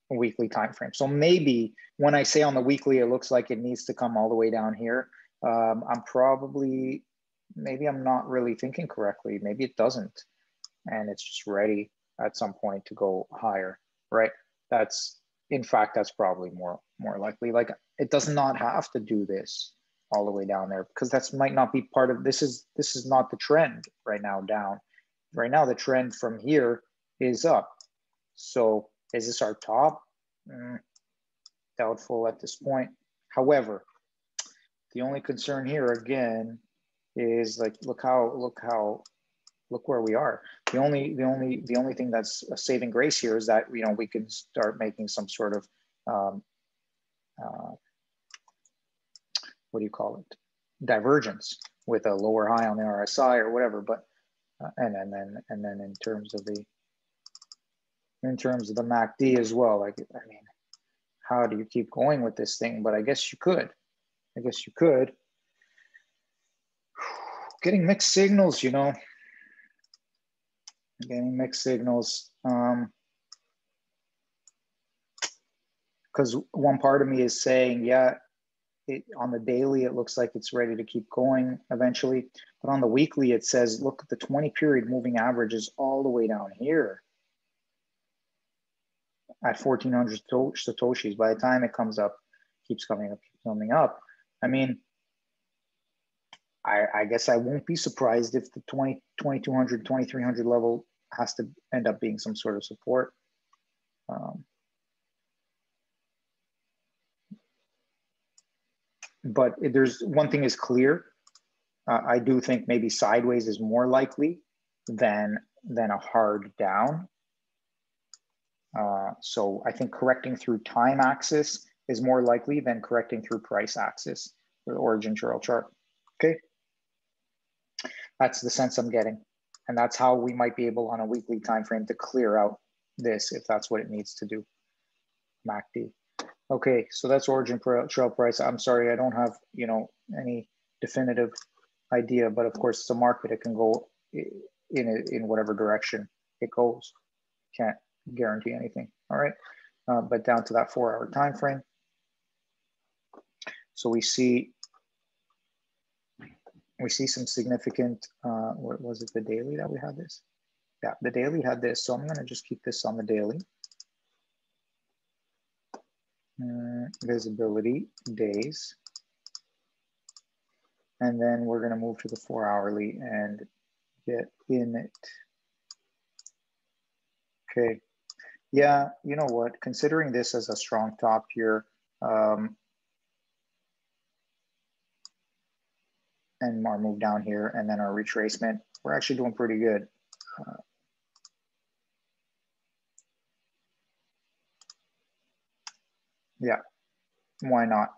weekly time frame. So maybe when I say on the weekly, it looks like it needs to come all the way down here. Maybe I'm not really thinking correctly. Maybe it doesn't, and it's just ready at some point to go higher, right? In fact, that's probably more likely. Like, it does not have to do this all the way down there, because that might not be part of this. Is not the trend right now down. Right now, the trend from here is up. So is this our top? Doubtful at this point. However, the only concern here again is like, look where we are. The only thing that's a saving grace here is that, you know, we can start making some sort of what do you call it, divergence with a lower high on the RSI or whatever. But and then in terms of the MACD as well, like, I mean, how do you keep going with this thing? But I guess you could. Getting mixed signals, you know. Getting mixed signals. Because one part of me is saying, yeah, on the daily, it looks like it's ready to keep going eventually. But on the weekly, it says, look at the 20 period moving average is all the way down here at 1400 Satoshis. By the time it comes up, keeps coming up. I mean, I guess I won't be surprised if the 2200, 2300 level has to end up being some sort of support. But there's one thing is clear. I do think maybe sideways is more likely than a hard down. So I think correcting through time axis is more likely than correcting through price axis for the origin trail chart. Okay. That's the sense I'm getting. And that's how we might be able on a weekly time frame to clear out this, if that's what it needs to do. MACD. Okay, so that's origin trail price. I'm sorry, I don't have, you know, any definitive idea, but of course it's a market. It can go in whatever direction it goes. Can't guarantee anything. All right, but down to that 4-hour time frame. So we see some significant, what was it, the daily that we had this? Yeah, the daily had this. So I'm gonna just keep this on the daily. Visibility, days. And then we're gonna move to the 4-hourly and get in it. Okay, yeah, you know what, considering this as a strong top here, and our move down here, and then our retracement, we're actually doing pretty good. Yeah, why not?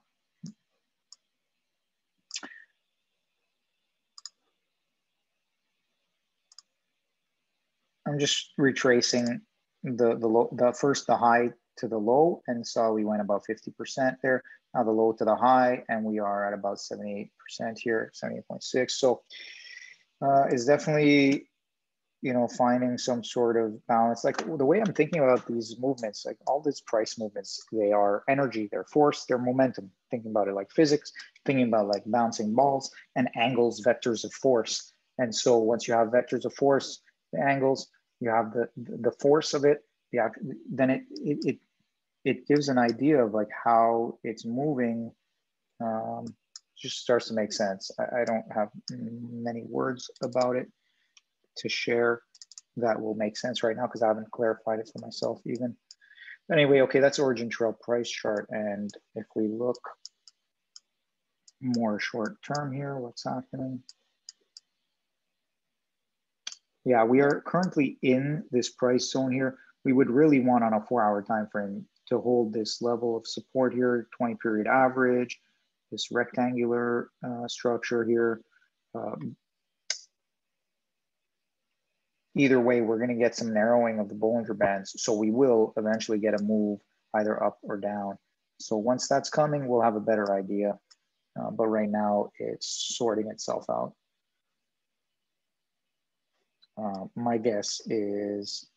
I'm just retracing the high to the low, and so we went about 50% there. Now the low to the high, and we are at about 78% here, 78.6. So it's definitely, you know, finding some sort of balance. Like the way I'm thinking about these movements, like all these price movements, they are energy, they're force, they're momentum. Thinking about it like physics, thinking about like bouncing balls and angles, vectors of force. And so once you have vectors of force, the angles, you have the force of it, then it gives an idea of like how it's moving. Just starts to make sense. I don't have many words about it to share that will make sense right now because I haven't clarified it for myself even. Anyway, okay, that's origin trail price chart. And if we look more short term here, what's happening? Yeah, we are currently in this price zone here. We would really want on a 4-hour time frame to hold this level of support here, 20-period average, this rectangular structure here. Either way, we're going to get some narrowing of the Bollinger Bands. So we will eventually get a move either up or down. So once that's coming, we'll have a better idea. But right now it's sorting itself out. My guess is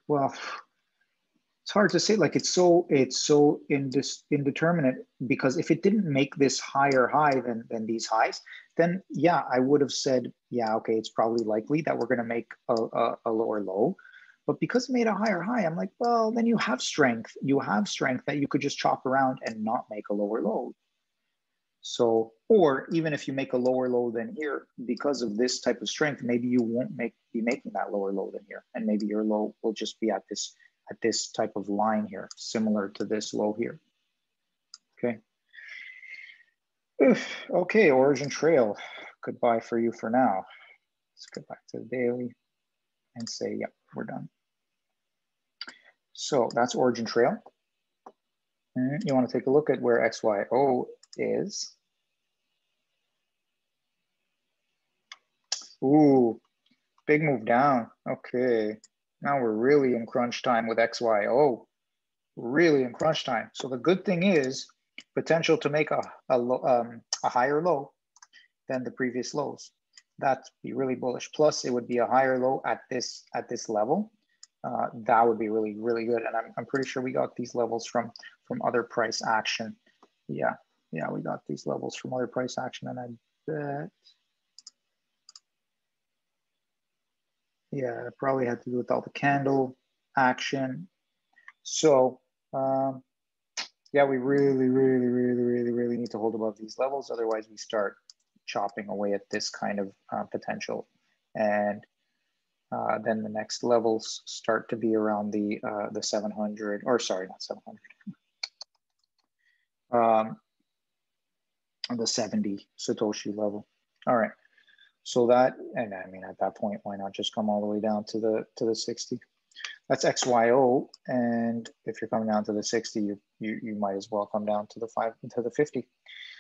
well, it's hard to say. Like it's so indeterminate, because if it didn't make this higher high than these highs, then yeah, I would have said, yeah, okay, it's probably likely that we're going to make a lower low. But because it made a higher high, I'm like, well, then you have strength. You have strength that you could just chop around and not make a lower low. So, or even if you make a lower low than here, because of this type of strength, maybe you won't be making that lower low than here. And maybe your low will just be at this type of line here, similar to this low here. Okay. Okay, origin trail. Goodbye for you for now. Let's go back to the daily and say, yep, we're done. So that's origin trail. And you want to take a look at where XYO is. Ooh, big move down. Okay. Now we're really in crunch time with XYO. Really in crunch time. So the good thing is potential to make a higher low than the previous lows. That'd be really bullish. Plus, it would be a higher low at this level. That would be really, really good. And I'm pretty sure we got these levels from other price action. Yeah, we got these levels from other price action, and I bet. Yeah, it probably had to do with all the candle action. So yeah, we really need to hold above these levels. Otherwise, we start chopping away at this kind of potential. And then the next levels start to be around the 700, or sorry, not 700, the 70 Satoshi level. All right. So that, and I mean, at that point, why not just come all the way down to the 60? That's XYO, and if you're coming down to the 60, you might as well come down to the 50.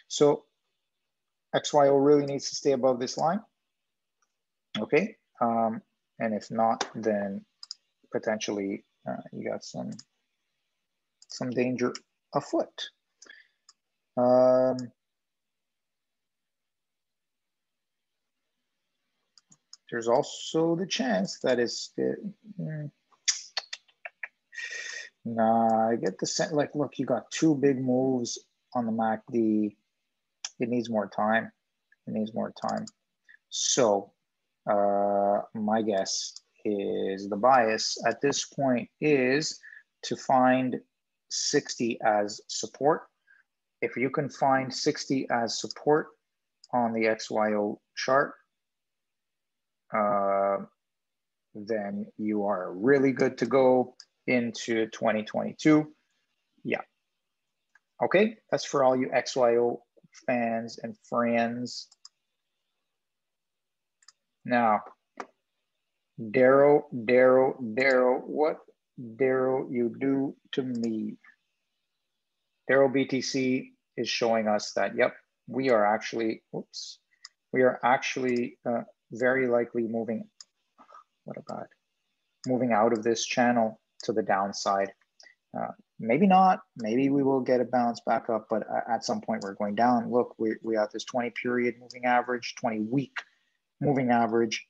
So XYO really needs to stay above this line, okay? And if not, then potentially you got some danger afoot. There's also the chance that nah, I get the sense, like, look, you got two big moves on the MACD. It needs more time. It needs more time. So my guess is the bias at this point is to find 60 as support. If you can find 60 as support on the XYO chart, then you are really good to go into 2022. Yeah. Okay, that's for all you XYO fans and friends. Now, DERO, what DERO you do to me? DERO BTC is showing us that, yep, we are actually, very likely moving, moving out of this channel to the downside. Maybe not, maybe we will get a bounce back up, but at some point we're going down. Look, we have this 20-period moving average, 20-week moving average.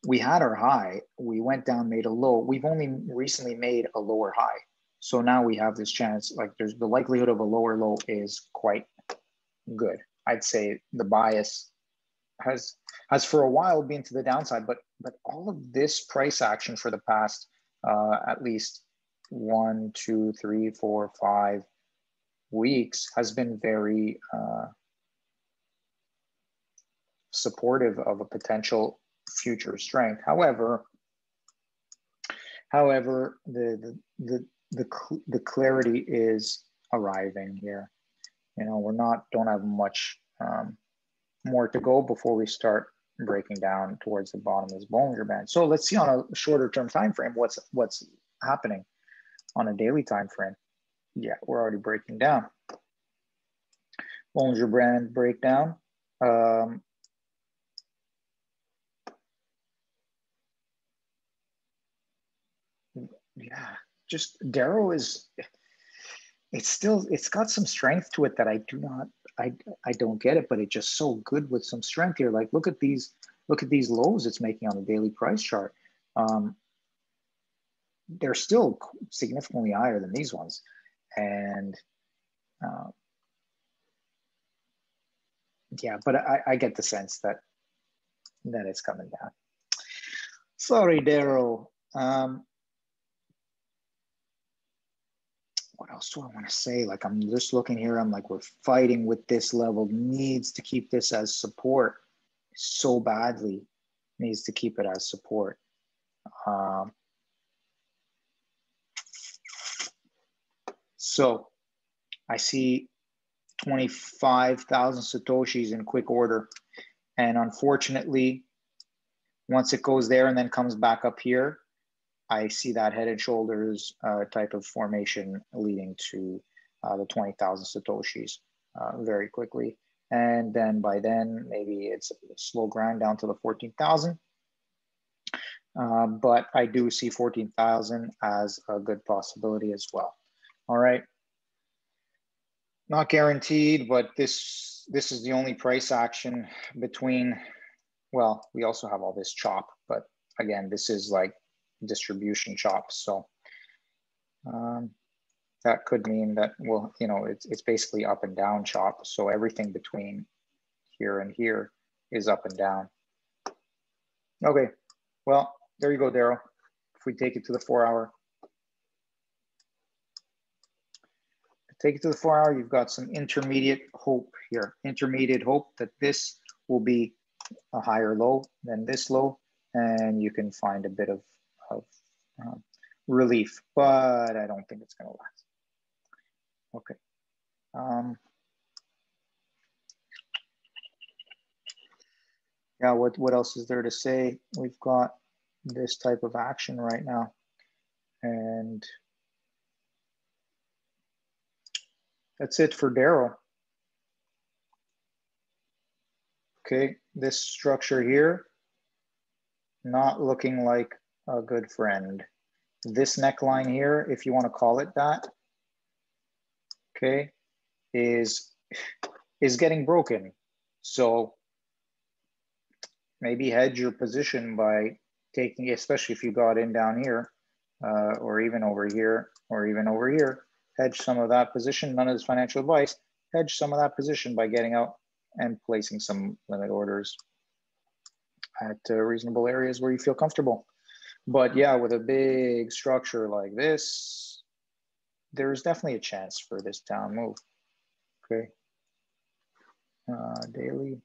We had our high, we went down, made a low. We've only recently made a lower high. So now we have this chance, like there's the likelihood of a lower low is quite good. I'd say the bias has for a while been to the downside, but all of this price action for the past at least 1, 2, 3, 4, 5 weeks has been very supportive of a potential future strength. However, the clarity is arriving here. You know, don't have much more to go before we start breaking down towards the bottom of this Bollinger Band. So let's see on a shorter term time frame what's happening on a daily time frame. Yeah, we're already breaking down. Bollinger Band breakdown. Yeah, just DERO is, it's got some strength to it that I don't get it, but it's just so good with some strength here. Like look at these lows it's making on the daily price chart. They're still significantly higher than these ones. And yeah, but I get the sense that it's coming down. Sorry, DERO. What else do I want to say? Like, I'm just looking here. I'm like, we're fighting with this level. Needs to keep this as support so badly. Needs to keep it as support. So I see 25,000 Satoshis in quick order. And unfortunately, once it goes there and then comes back up here, I see that head and shoulders type of formation leading to the 20,000 Satoshis very quickly. And then by then, maybe it's a slow grind down to the 14,000. But I do see 14,000 as a good possibility as well. All right. Not guaranteed, but this is the only price action between, well, we also have all this chop, but again, this is like distribution chops. So that could mean that, well, you know, it's basically up and down chop. So everything between here and here is up and down. Okay, well, there you go, DERO. If we take it to the 4 hour. Take it to the 4 hour, you've got some intermediate hope here. Intermediate hope that this will be a higher low than this low, and you can find a bit of relief, but I don't think it's going to last. Okay. Yeah, what else is there to say? We've got this type of action right now, and that's it for DERO. Okay, this structure here, not looking like a good friend. This neckline here, if you want to call it that, okay, is getting broken. So maybe hedge your position by taking, especially if you got in down here, or even over here, or even over here, hedge some of that position. None of this financial advice. Hedge some of that position by getting out and placing some limit orders at reasonable areas where you feel comfortable. But yeah, with a big structure like this, there's definitely a chance for this down move. Okay. Daily.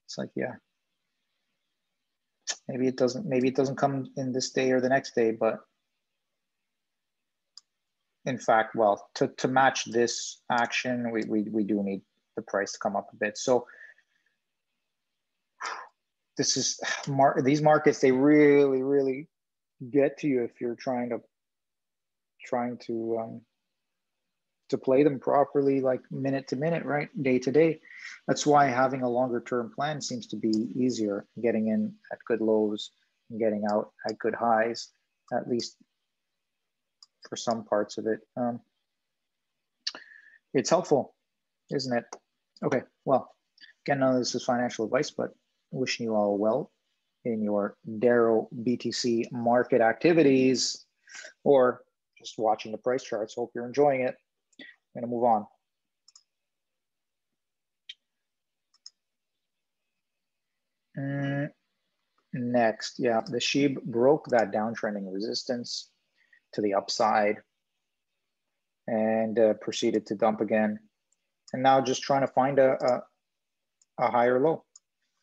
It's like, yeah. Maybe it doesn't come in this day or the next day, but in fact, well, to match this action, we do need the price to come up a bit. So this is these markets, they really get to you if you're trying to play them properly, like minute to minute, right, day to day. That's why having a longer term plan seems to be easier, getting in at good lows and getting out at good highs, at least for some parts of it. It's helpful, isn't it? Okay, well, again, none of this is financial advice, but wishing you all well in your DERO BTC market activities, or just watching the price charts. Hope you're enjoying it. I'm gonna move on. Next, yeah, the SHIB broke that downtrending resistance to the upside and proceeded to dump again. And now just trying to find a higher low.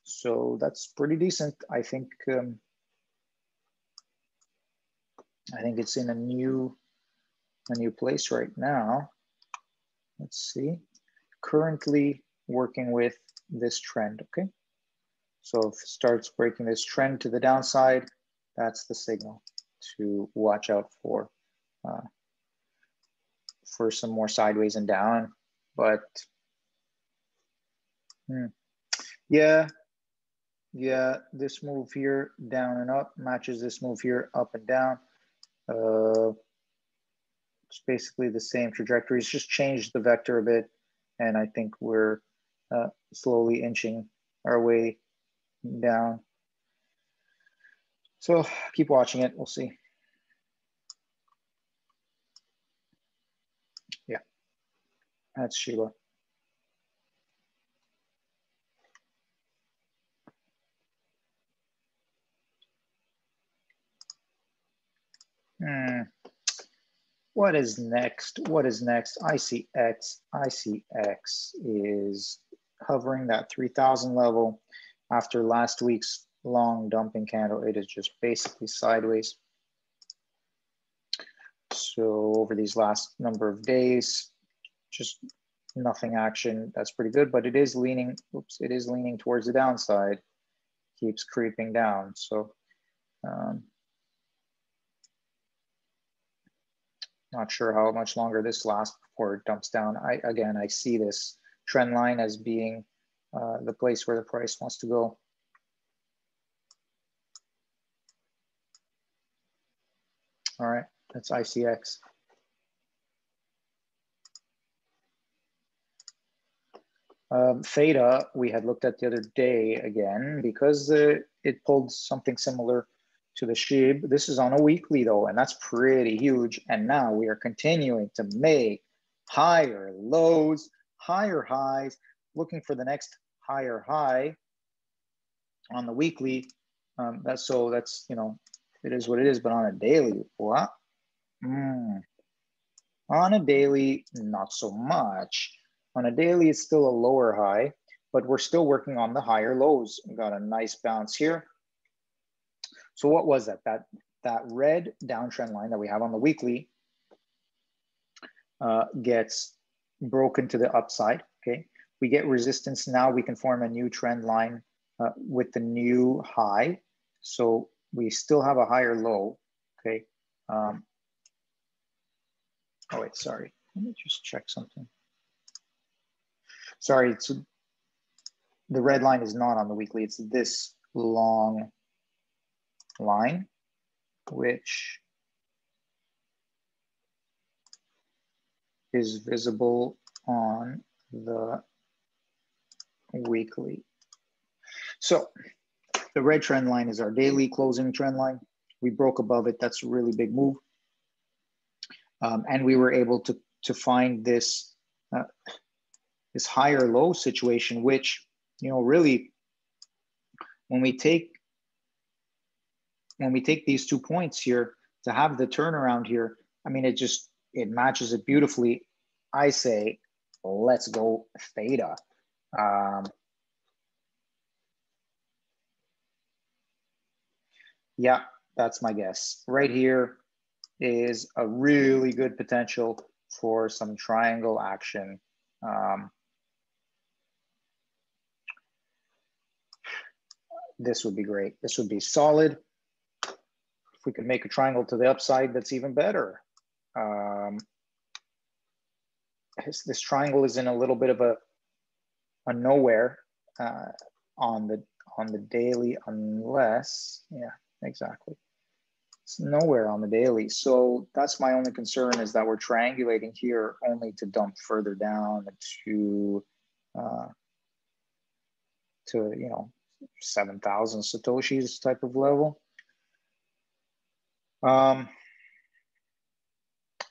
So that's pretty decent. I think it's in a new place right now. Let's see. Currently working with this trend, okay? So if it starts breaking this trend to the downside, that's the signal to watch out for some more sideways and down. But yeah, this move here down and up matches this move here up and down. It's basically the same trajectory. It's just changed the vector a bit, and I think we're slowly inching our way down. So keep watching it. We'll see. Yeah, that's Shiba. What is next? What is next? ICX. ICX is hovering that 3,000 level. After last week's long dumping candle, it is just basically sideways. So over these last number of days, just nothing action. That's pretty good, but it is leaning, it is leaning towards the downside. Keeps creeping down. So not sure how much longer this lasts before it dumps down. Again, I see this trend line as being the place where the price wants to go. All right, that's ICX. THETA, we had looked at the other day again, because it pulled something similar to the SHIB. This is on a weekly though, and that's pretty huge. And now we are continuing to make higher lows, higher highs, looking for the next higher high on the weekly. That's, you know, it is what it is, but on a daily, what? On a daily, not so much. On a daily, it's still a lower high, but we're still working on the higher lows. We got a nice bounce here. So what was that? That red downtrend line that we have on the weekly gets broken to the upside, okay? We get resistance. Now we can form a new trend line with the new high. So we still have a higher low, okay? Oh wait, sorry. Let me just check something. Sorry, it's the red line is not on the weekly. It's this long line, which is visible on the weekly. So the red trend line is our daily closing trend line. We broke above it. That's a really big move. And we were able to find this this higher low situation, which, you know, really, when we take these 2 points here to have the turnaround here, I mean, it matches it beautifully. I say, let's go THETA. Yeah, that's my guess. Right here is a really good potential for some triangle action. This would be great. This would be solid. If we could make a triangle to the upside, that's even better. This triangle is in a little bit of a nowhere on the daily, unless, yeah, exactly. It's nowhere on the daily. So that's my only concern, is that we're triangulating here only to dump further down to you know, 7,000 Satoshis type of level.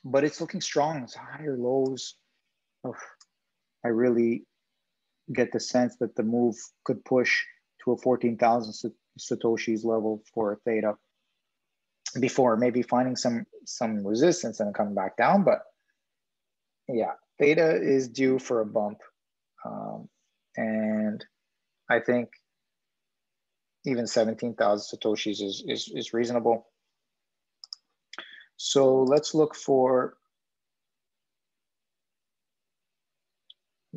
but it's looking strong. It's higher lows. Oh, I really get the sense that the move could push to a 14,000 Satoshis level for Theta before maybe finding some resistance and coming back down. But yeah, Theta is due for a bump. And I think even 17,000 Satoshis is reasonable. So let's look for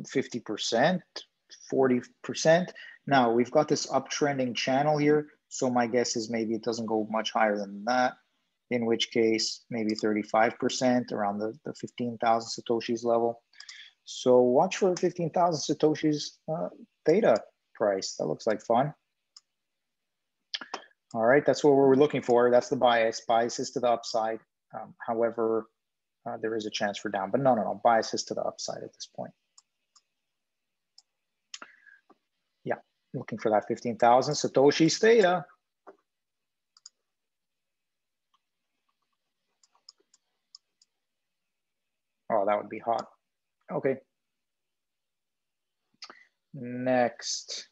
50%, 40%. Now we've got this uptrending channel here. So my guess is maybe it doesn't go much higher than that, in which case maybe 35% around the 15,000 Satoshis level. So watch for 15,000 Satoshis Theta price. That looks like fun. All right, that's what we're looking for. That's the bias. Bias is to the upside. However, there is a chance for down, but no, bias is to the upside at this point. Yeah, looking for that 15,000 Satoshis Theta. Oh, that would be hot. Okay. Next.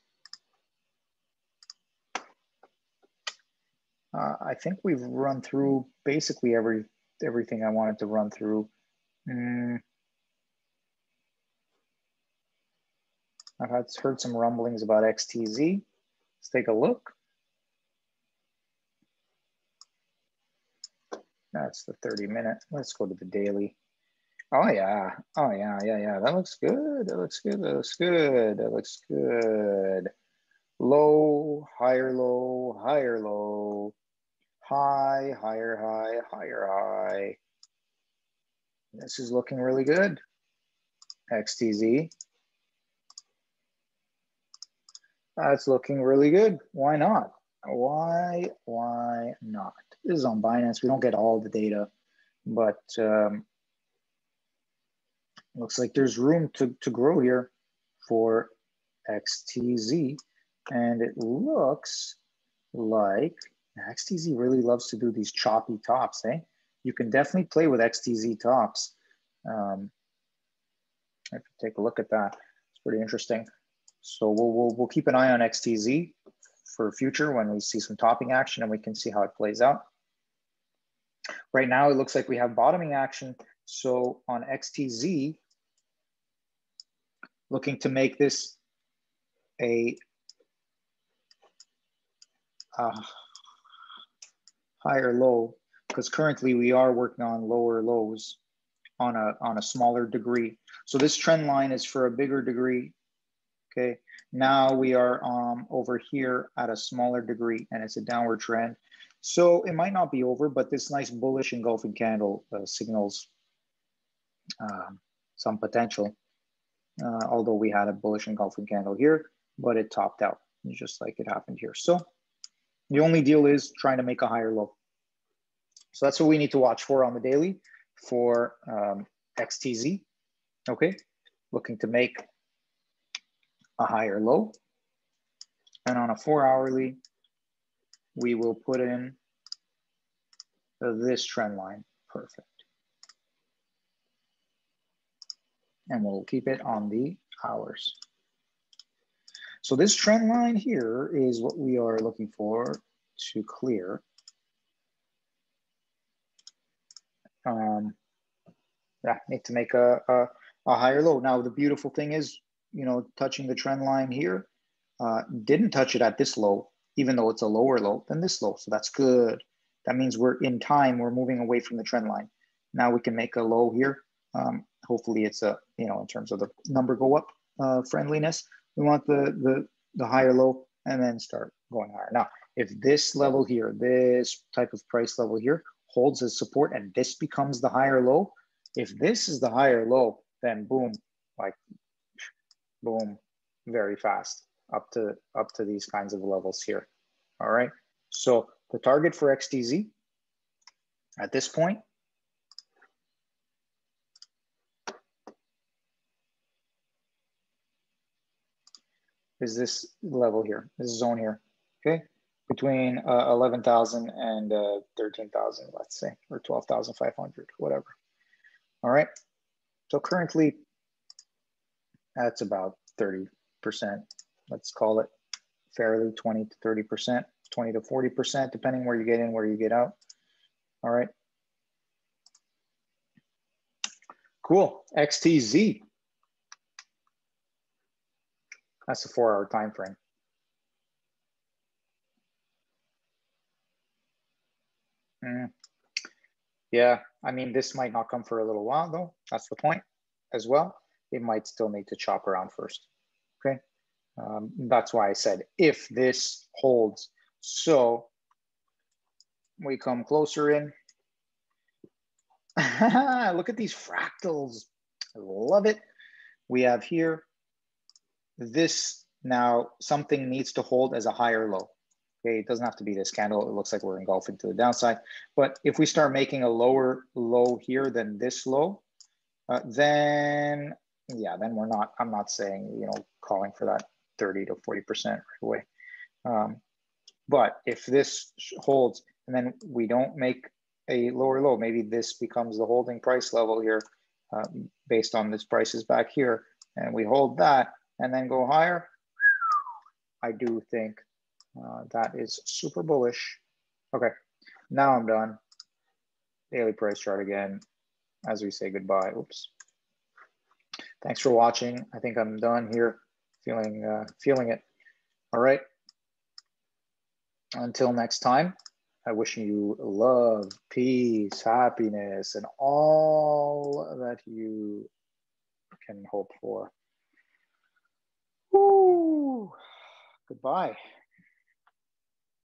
I think we've run through basically everything I wanted to run through. I've heard some rumblings about XTZ. Let's take a look. That's the 30-minute. Let's go to the daily. Oh yeah. That looks good. That looks good. That looks good. That looks good. Low, higher low, higher low. High, higher high, higher high. This is looking really good. XTZ. That's looking really good. Why not? Why not? This is on Binance. We don't get all the data, but looks like there's room to grow here for XTZ. And it looks like XTZ really loves to do these choppy tops, eh? You can definitely play with XTZ tops. If you take a look at that, it's pretty interesting. So we'll keep an eye on XTZ for future when we see some topping action and we can see how it plays out. Right now, it looks like we have bottoming action. So on XTZ, looking to make this a higher low, because currently we are working on lower lows on a smaller degree. So this trend line is for a bigger degree. Okay, now we are over here at a smaller degree and it's a downward trend. So it might not be over, but this nice bullish engulfing candle signals some potential. Although we had a bullish engulfing candle here, but it topped out just like it happened here. So the only deal is trying to make a higher low. So that's what we need to watch for on the daily for XTZ. Okay, looking to make a higher low. And on a 4-hourly, we will put in this trend line. Perfect. And we'll keep it on the hours. So this trend line here is what we are looking for to clear. Yeah, need to make a higher low. Now, the beautiful thing is, you know, touching the trend line here, didn't touch it at this low, even though it's a lower low than this low. So that's good. That means we're in time, we're moving away from the trend line. Now we can make a low here. Hopefully it's a, you know, in terms of the number go up friendliness, we want the higher low and then start going higher. Now, if this level here, this type of price level here holds as support and this becomes the higher low, if this is the higher low, then boom, like boom, very fast up to these kinds of levels here. All right. So the target for XTZ at this point is this level here, this zone here, okay? Between 11,000 and 13,000, let's say, or 12,500, whatever. All right. So currently, that's about 30%. Let's call it fairly 20 to 30%, 20 to 40%, depending where you get in, where you get out. All right. Cool. XTZ. That's a 4-hour time frame. Yeah, I mean, this might not come for a little while though. That's the point as well. It might still need to chop around first. Okay. That's why I said if this holds. So we come closer in. Look at these fractals. I love it. We have here this. Now something needs to hold as a higher low. Okay, it doesn't have to be this candle. It looks like we're engulfing to the downside. But if we start making a lower low here than this low, then yeah, then we're not, I'm not saying, you know, calling for that 30 to 40% right away. But if this holds and then we don't make a lower low, maybe this becomes the holding price level here based on this prices back here, and we hold that and then go higher, I do think that is super bullish. Okay, now I'm done. Daily price chart again as we say goodbye. Oops. Thanks for watching. I think I'm done here. Feeling it. All right. Until next time, I wish you love, peace, happiness, and all that you can hope for. Woo. Goodbye.